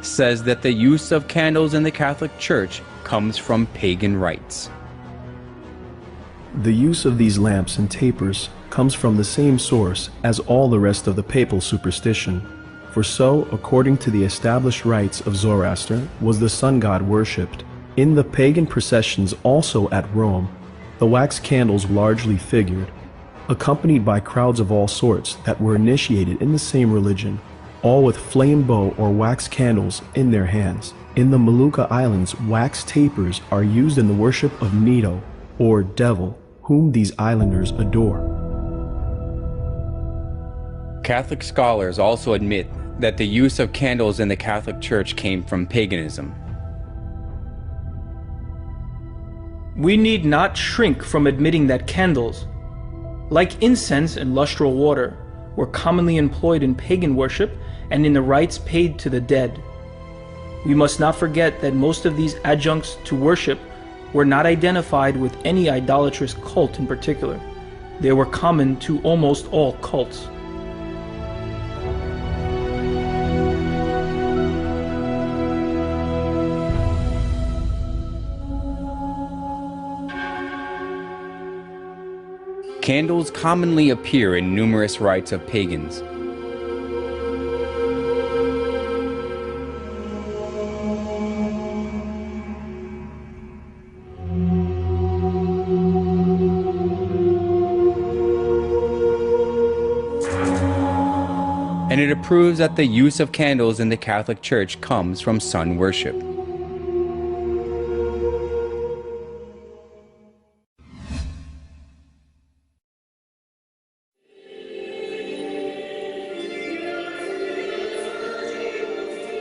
says that the use of candles in the Catholic Church comes from pagan rites. The use of these lamps and tapers comes from the same source as all the rest of the papal superstition. For so, according to the established rites of Zoroaster, was the sun god worshipped. In the pagan processions also at Rome, the wax candles largely figured, accompanied by crowds of all sorts that were initiated in the same religion, all with flame bow or wax candles in their hands. In the Molucca Islands, wax tapers are used in the worship of Nito, or devil, whom these islanders adore. Catholic scholars also admit that the use of candles in the Catholic Church came from paganism. We need not shrink from admitting that candles, like incense and lustral water, were commonly employed in pagan worship and in the rites paid to the dead. We must not forget that most of these adjuncts to worship were not identified with any idolatrous cult in particular. They were common to almost all cults. Candles commonly appear in numerous rites of pagans. and it approves that the use of candles in the Catholic Church comes from sun worship.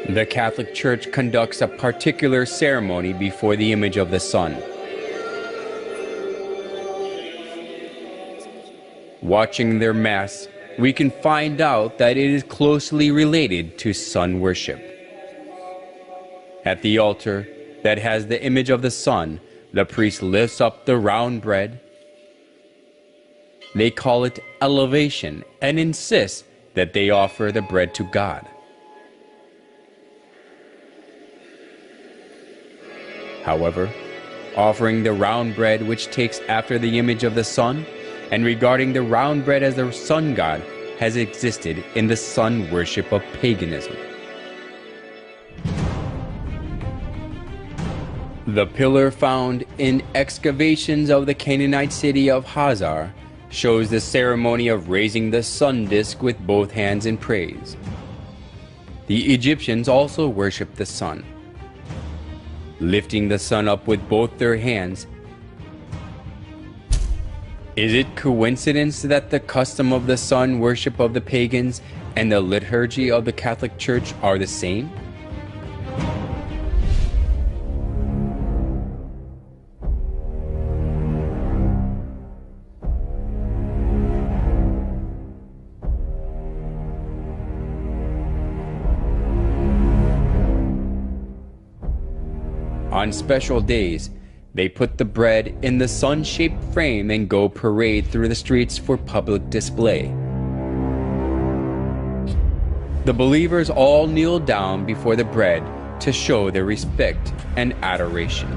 The Catholic Church conducts a particular ceremony before the image of the sun. Watching their Mass, we can find out that it is closely related to sun worship. At the altar that has the image of the sun, the priest lifts up the round bread. They call it elevation and insist that they offer the bread to God. However, offering the round bread which takes after the image of the sun, and regarding the round bread as the sun god, has existed in the sun worship of paganism. The pillar found in excavations of the Canaanite city of Hazar shows the ceremony of raising the sun disk with both hands in praise. The Egyptians also worshipped the sun, lifting the sun up with both their hands. Is it coincidence that the custom of the sun worship of the pagans and the liturgy of the Catholic Church are the same? On special days, they put the bread in the sun-shaped frame and go parade through the streets for public display. The believers all kneel down before the bread to show their respect and adoration.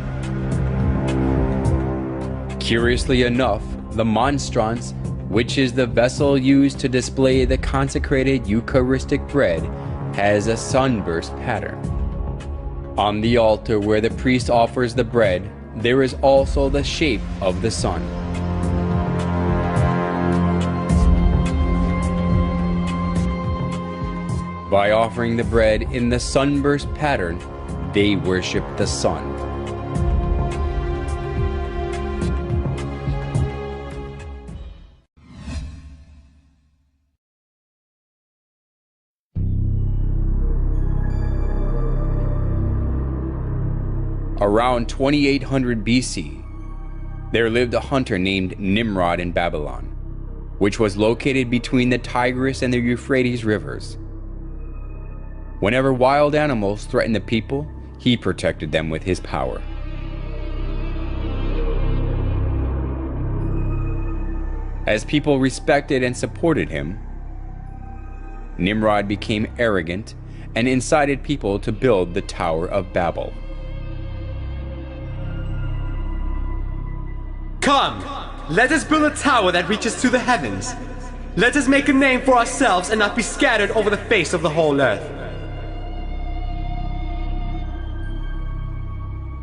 Curiously enough, the monstrance, which is the vessel used to display the consecrated Eucharistic bread, has a sunburst pattern. On the altar where the priest offers the bread, there is also the shape of the sun. By offering the bread in the sunburst pattern, they worship the sun. Around 2800 BC, there lived a hunter named Nimrod in Babylon, which was located between the Tigris and the Euphrates rivers. Whenever wild animals threatened the people, he protected them with his power. As people respected and supported him, Nimrod became arrogant and incited people to build the Tower of Babel. Come, let us build a tower that reaches to the heavens. Let us make a name for ourselves and not be scattered over the face of the whole earth.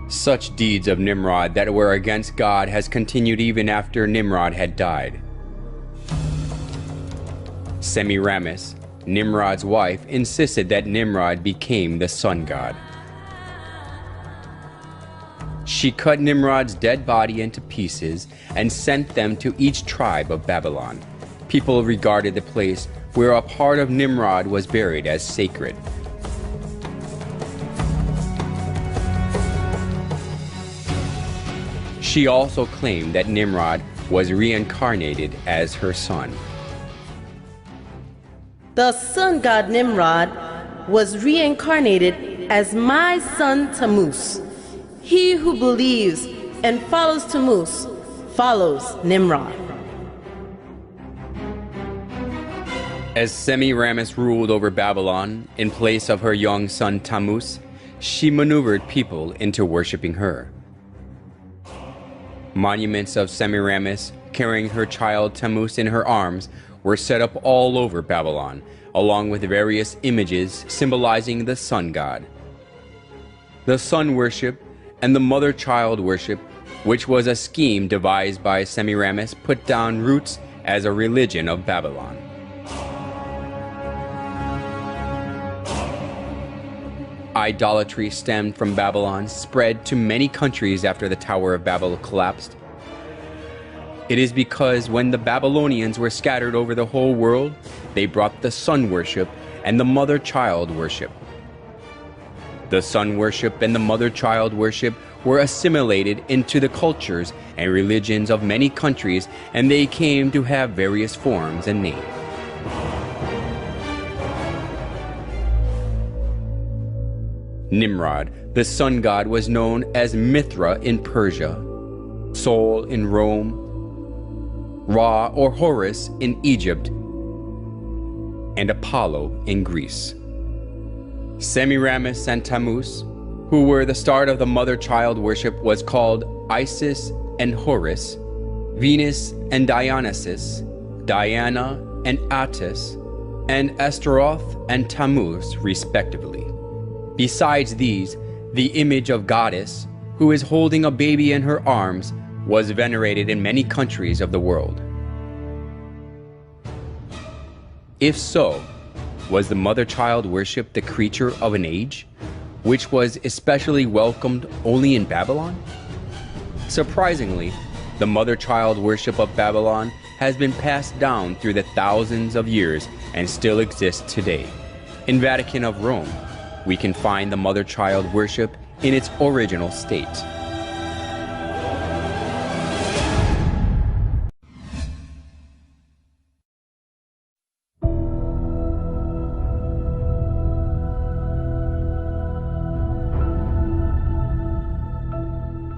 Such deeds of Nimrod that were against God has continued even after Nimrod had died. Semiramis, Nimrod's wife, insisted that Nimrod became the sun god. She cut Nimrod's dead body into pieces and sent them to each tribe of Babylon. People regarded the place where a part of Nimrod was buried as sacred. She also claimed that Nimrod was reincarnated as her son. The sun god Nimrod was reincarnated as my son Tammuz. He who believes and follows Tammuz follows Nimrod. As Semiramis ruled over Babylon in place of her young son Tammuz, she maneuvered people into worshiping her. Monuments of Semiramis carrying her child Tammuz in her arms were set up all over Babylon, along with various images symbolizing the sun god. The sun worship and the mother-child worship, which was a scheme devised by Semiramis, put down roots as a religion of Babylon. Idolatry stemmed from Babylon spread to many countries after the Tower of Babel collapsed. It is because when the Babylonians were scattered over the whole world, they brought the sun worship and the mother-child worship. The sun worship and the mother-child worship were assimilated into the cultures and religions of many countries, and they came to have various forms and names. Nimrod, the sun god, was known as Mithra in Persia, Sol in Rome, Ra or Horus in Egypt, and Apollo in Greece. Semiramis and Tammuz, who were the start of the mother-child worship, was called Isis and Horus, Venus and Dionysus, Diana and Attis, and Astaroth and Tammuz, respectively. Besides these, the image of goddess, who is holding a baby in her arms, was venerated in many countries of the world. If so, was the mother-child worship the creature of an age, which was especially welcomed only in Babylon? Surprisingly, the mother-child worship of Babylon has been passed down through the thousands of years and still exists today. In Vatican of Rome, we can find the mother-child worship in its original state.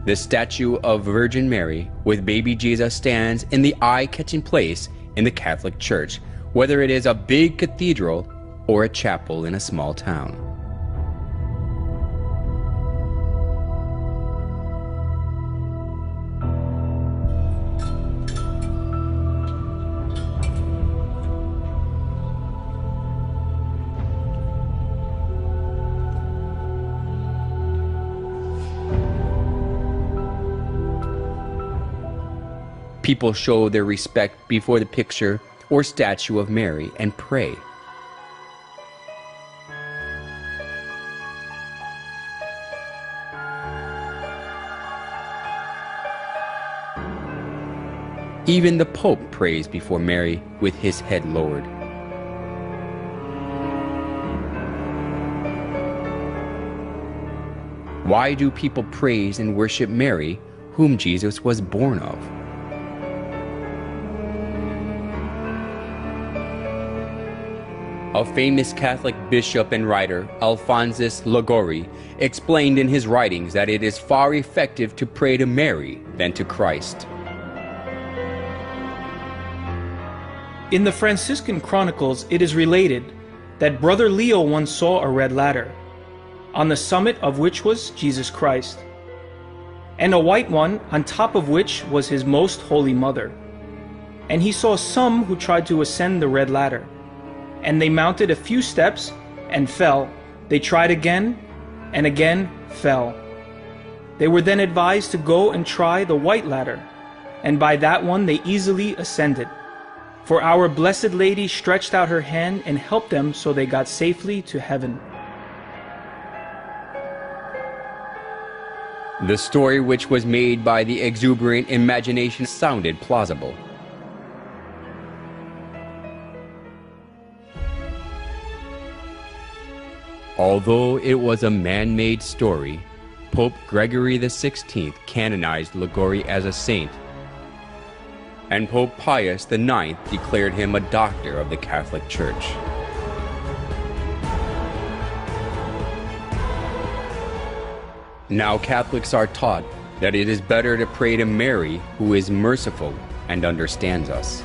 The statue of Virgin Mary with baby Jesus stands in the eye-catching place in the Catholic Church, whether it is a big cathedral or a chapel in a small town. People show their respect before the picture or statue of Mary and pray. Even the Pope prays before Mary with his head lowered. Why do people praise and worship Mary, whom Jesus was born of? A famous Catholic bishop and writer, Alphonsus Liguori, explained in his writings that it is far effective to pray to Mary than to Christ. In the Franciscan Chronicles, it is related that Brother Leo once saw a red ladder, on the summit of which was Jesus Christ, and a white one on top of which was his most holy mother. And he saw some who tried to ascend the red ladder, and they mounted a few steps and fell. They tried again and again fell. They were then advised to go and try the white ladder, and by that one they easily ascended. For our Blessed Lady stretched out her hand and helped them, so they got safely to heaven. The story, which was made by the exuberant imagination, sounded plausible. Although it was a man-made story, Pope Gregory XVI canonized Liguori as a saint, and Pope Pius IX declared him a doctor of the Catholic Church. Now Catholics are taught that it is better to pray to Mary, who is merciful and understands us.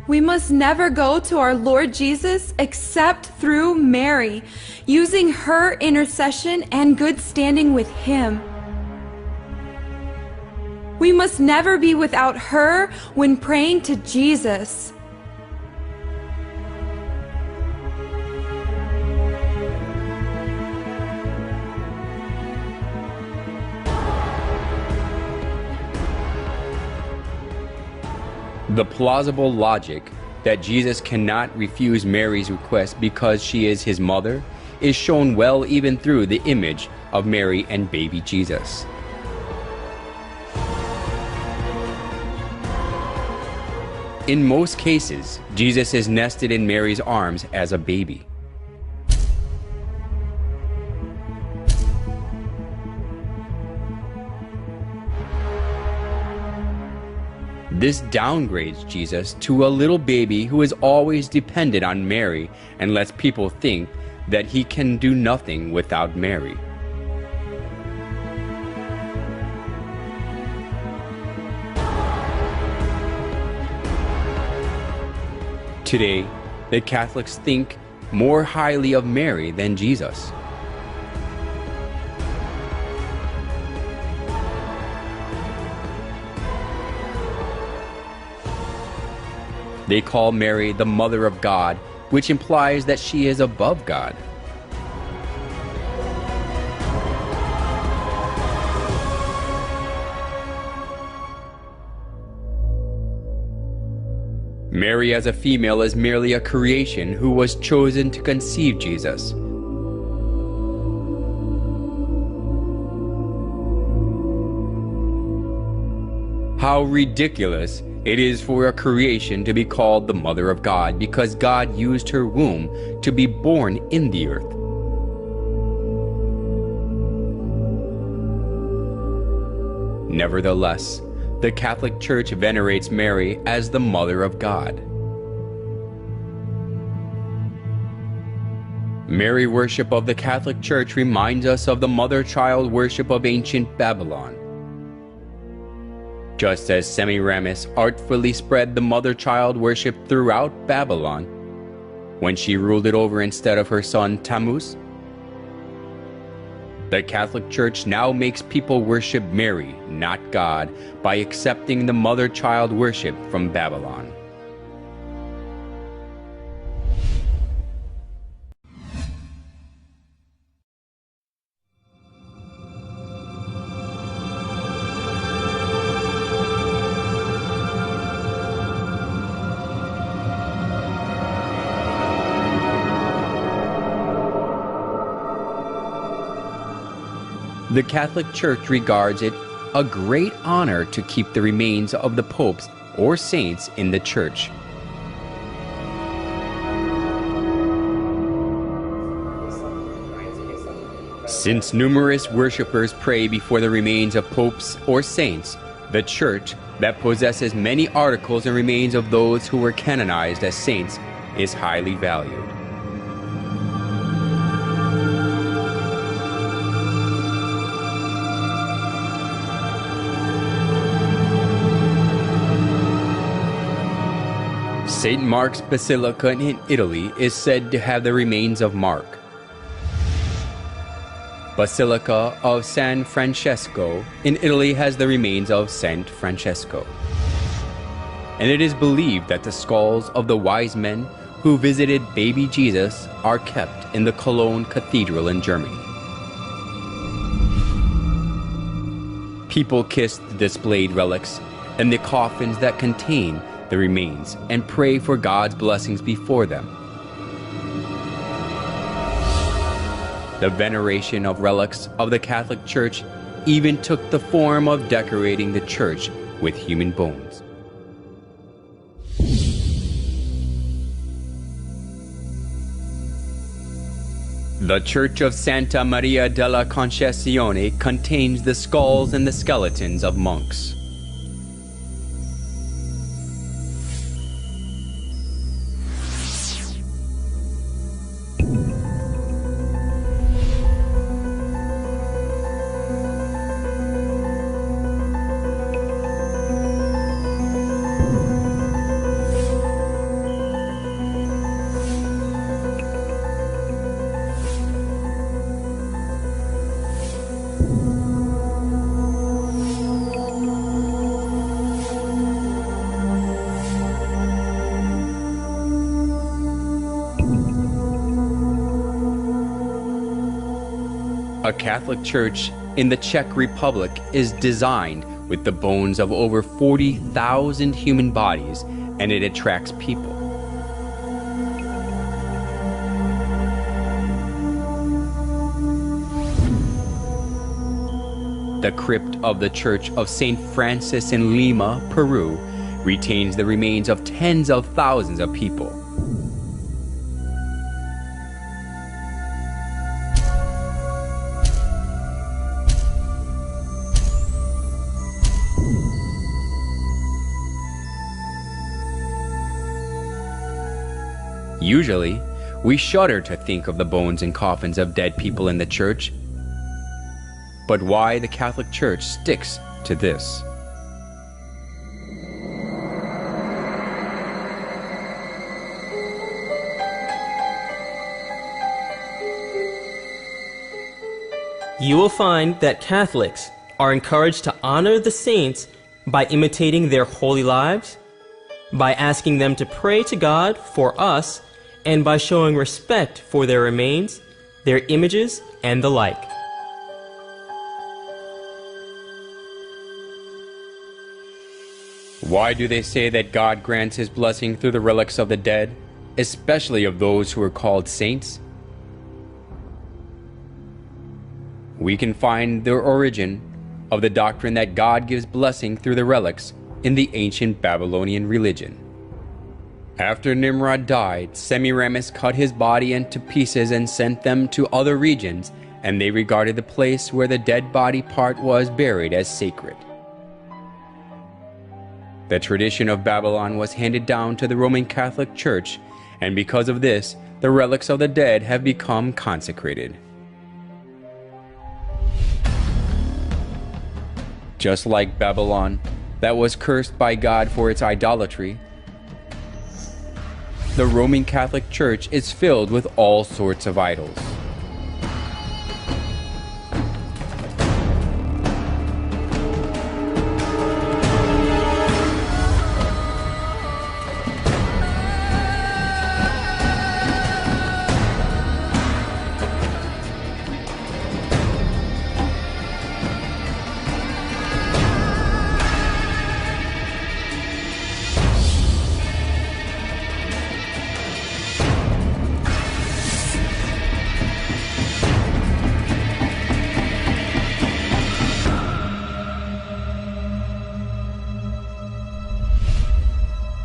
We must never go to our Lord Jesus except through Mary, using her intercession and good standing with Him. We must never be without her when praying to Jesus. The plausible logic that Jesus cannot refuse Mary's request because she is his mother is shown well even through the image of Mary and baby Jesus. In most cases, Jesus is nested in Mary's arms as a baby. This downgrades Jesus to a little baby who is always dependent on Mary and lets people think that he can do nothing without Mary. Today, the Catholics think more highly of Mary than Jesus. They call Mary the Mother of God, which implies that she is above God. Mary as a female is merely a creation who was chosen to conceive Jesus. How ridiculous it is for a creation to be called the Mother of God because God used her womb to be born in the earth. Nevertheless, the Catholic Church venerates Mary as the Mother of God. Mary worship of the Catholic Church reminds us of the mother-child worship of ancient Babylon. Just as Semiramis artfully spread the mother-child worship throughout Babylon when she ruled it over instead of her son Tammuz, the Catholic Church now makes people worship Mary, not God, by accepting the mother-child worship from Babylon. The Catholic Church regards it a great honor to keep the remains of the popes or saints in the church. Since numerous worshippers pray before the remains of popes or saints, the church, that possesses many articles and remains of those who were canonized as saints, is highly valued. St. Mark's Basilica in Italy is said to have the remains of Mark. Basilica of San Francesco in Italy has the remains of Saint Francesco. And it is believed that the skulls of the wise men who visited baby Jesus are kept in the Cologne Cathedral in Germany. People kiss the displayed relics and the coffins that contain the remains and pray for God's blessings before them. The veneration of relics of the Catholic Church even took the form of decorating the church with human bones. The Church of Santa Maria della Concessione contains the skulls and the skeletons of monks. A Catholic church in the Czech Republic is designed with the bones of over 40,000 human bodies, and it attracts people. The crypt of the Church of St. Francis in Lima, Peru, retains the remains of tens of thousands of people. Usually, we shudder to think of the bones and coffins of dead people in the church. But why the Catholic Church sticks to this? You will find that Catholics are encouraged to honor the saints by imitating their holy lives, by asking them to pray to God for us, and by showing respect for their remains, their images, and the like. Why do they say that God grants His blessing through the relics of the dead, especially of those who are called saints? We can find the origin of the doctrine that God gives blessing through the relics in the ancient Babylonian religion. After Nimrod died, Semiramis cut his body into pieces and sent them to other regions, and they regarded the place where the dead body part was buried as sacred. The tradition of Babylon was handed down to the Roman Catholic Church, and because of this, the relics of the dead have become consecrated. Just like Babylon, that was cursed by God for its idolatry, the Roman Catholic Church is filled with all sorts of idols.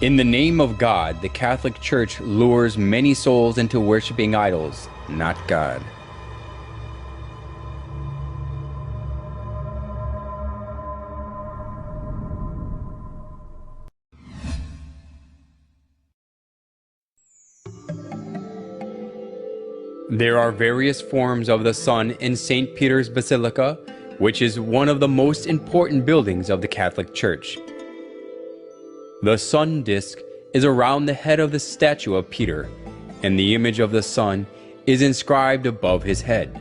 In the name of God, the Catholic Church lures many souls into worshiping idols, not God. There are various forms of the sun in St. Peter's Basilica, which is one of the most important buildings of the Catholic Church. The sun disk is around the head of the statue of Peter, and the image of the sun is inscribed above his head.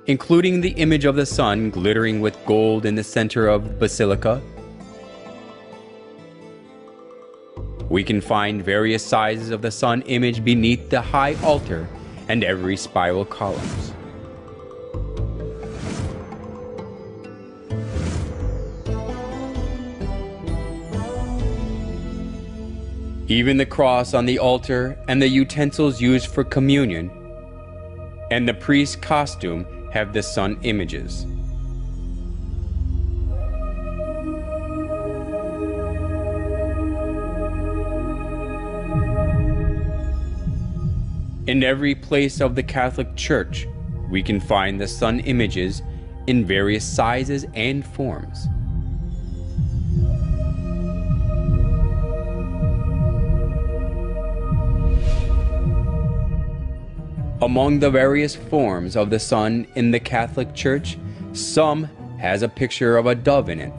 Including the image of the sun glittering with gold in the center of the basilica, we can find various sizes of the sun image beneath the high altar and every spiral columns. Even the cross on the altar and the utensils used for communion and the priest's costume have the sun images. In every place of the Catholic Church, we can find the sun images in various sizes and forms. Among the various forms of the sun in the Catholic Church, some has a picture of a dove in it.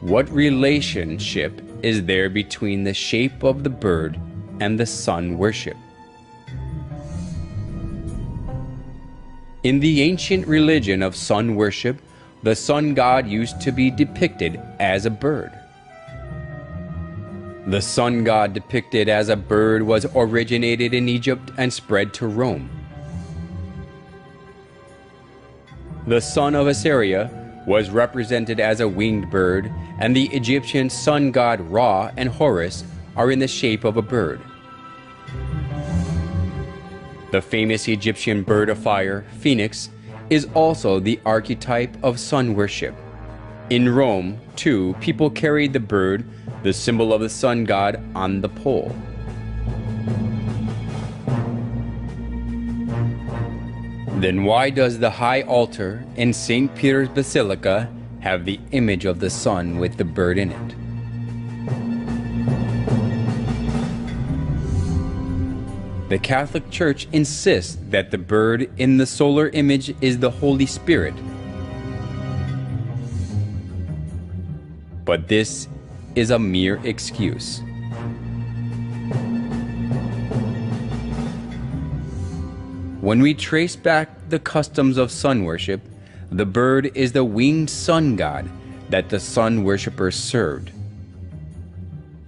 What relationship is there between the shape of the bird and the sun worship? In the ancient religion of sun worship, the sun god used to be depicted as a bird. The sun god depicted as a bird was originated in Egypt and spread to Rome. The son of Assyria was represented as a winged bird, and the Egyptian sun god Ra and Horus are in the shape of a bird. The famous Egyptian bird of fire, Phoenix, is also the archetype of sun worship. In Rome, too, people carried the bird, the symbol of the sun god, on the pole. Then why does the high altar in St. Peter's Basilica have the image of the sun with the bird in it? The Catholic Church insists that the bird in the solar image is the Holy Spirit. But this is a mere excuse. When we trace back the customs of sun worship, the bird is the winged sun god that the sun worshippers served.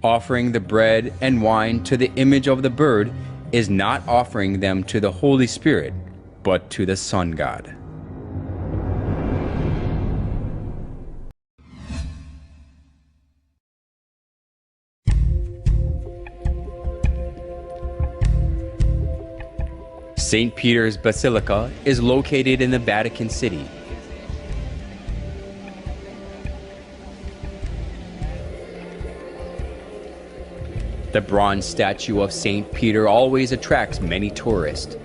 Offering the bread and wine to the image of the bird is not offering them to the Holy Spirit, but to the sun god. St. Peter's Basilica is located in the Vatican City. The bronze statue of St. Peter always attracts many tourists.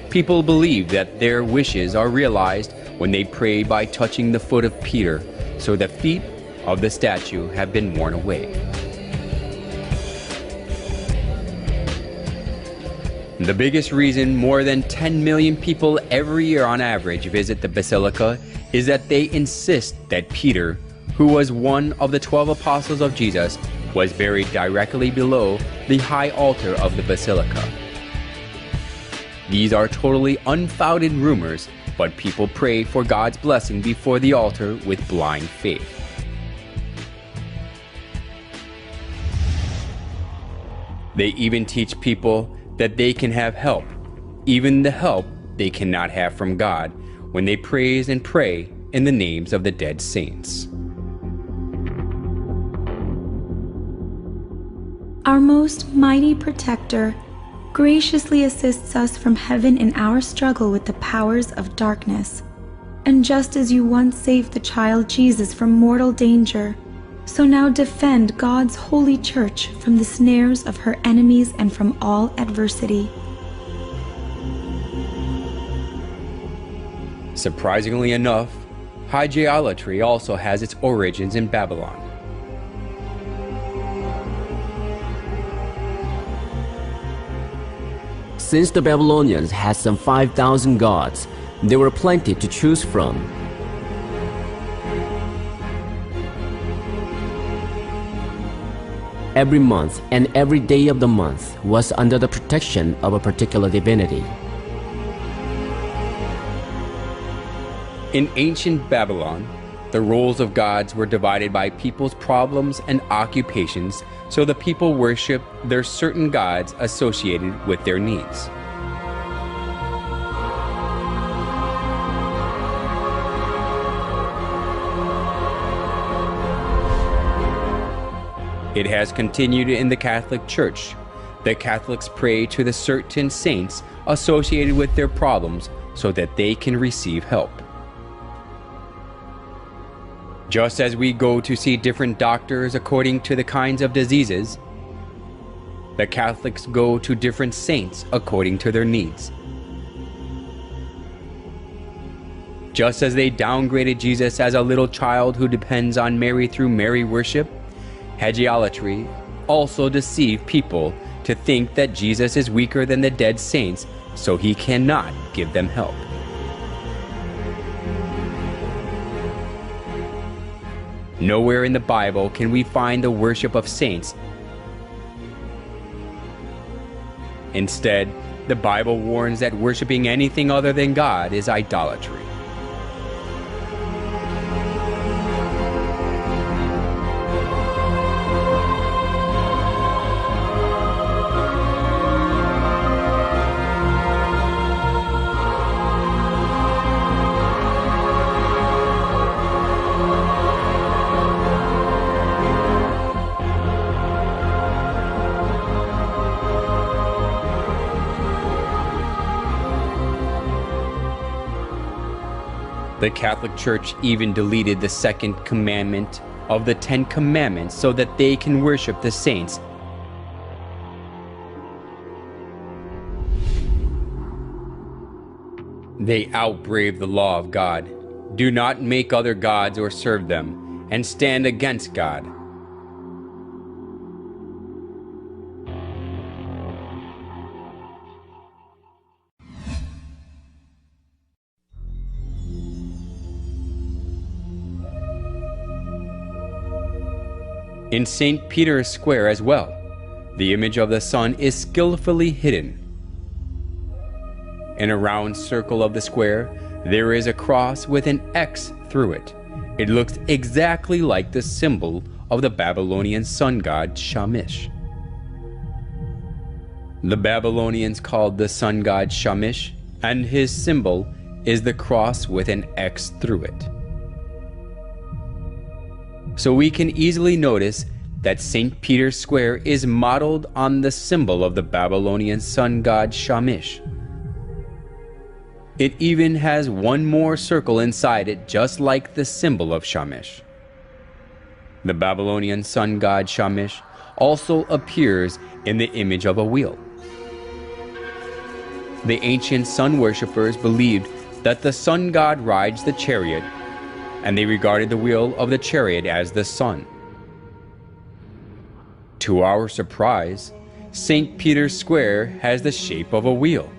People believe that their wishes are realized when they pray by touching the foot of Peter, so the feet of the statue have been worn away. The biggest reason more than 10 million people every year on average visit the Basilica is that they insist that Peter, who was one of the 12 apostles of Jesus, was buried directly below the high altar of the Basilica. These are totally unfounded rumors, but people pray for God's blessing before the altar with blind faith. They even teach people that they can have help, even the help they cannot have from God, when they praise and pray in the names of the dead saints. Our most mighty protector graciously assists us from heaven in our struggle with the powers of darkness. And just as you once saved the child Jesus from mortal danger, so now defend God's holy church from the snares of her enemies and from all adversity. Surprisingly enough, hygielatry also has its origins in Babylon. Since the Babylonians had some 5,000 gods, there were plenty to choose from. Every month and every day of the month was under the protection of a particular divinity. In ancient Babylon, the roles of gods were divided by people's problems and occupations, so the people worshiped their certain gods associated with their needs. It has continued in the Catholic Church. The Catholics pray to the certain saints associated with their problems so that they can receive help. Just as we go to see different doctors according to the kinds of diseases, the Catholics go to different saints according to their needs. Just as they downgraded Jesus as a little child who depends on Mary through Mary worship, hygielatry also deceived people to think that Jesus is weaker than the dead saints, so he cannot give them help. Nowhere in the Bible can we find the worship of saints. Instead, the Bible warns that worshiping anything other than God is idolatry. The Catholic Church even deleted the second commandment of the 10 Commandments so that they can worship the saints. They outbrave the law of God. Do not make other gods or serve them, and stand against God. In St. Peter's Square as well, the image of the sun is skillfully hidden. In a round circle of the square, there is a cross with an X through it. It looks exactly like the symbol of the Babylonian sun god Shamash. The Babylonians called the sun god Shamash, and his symbol is the cross with an X through it. So we can easily notice that St. Peter's Square is modeled on the symbol of the Babylonian sun god Shamash. It even has one more circle inside it, just like the symbol of Shamash. The Babylonian sun god Shamash also appears in the image of a wheel. The ancient sun worshippers believed that the sun god rides the chariot, and they regarded the wheel of the chariot as the sun. To our surprise, St. Peter's Square has the shape of a wheel.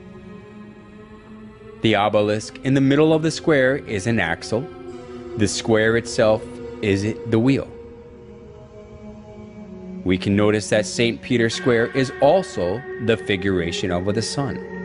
The obelisk in the middle of the square is an axle. The square itself is the wheel. We can notice that St. Peter's Square is also the figuration of the sun.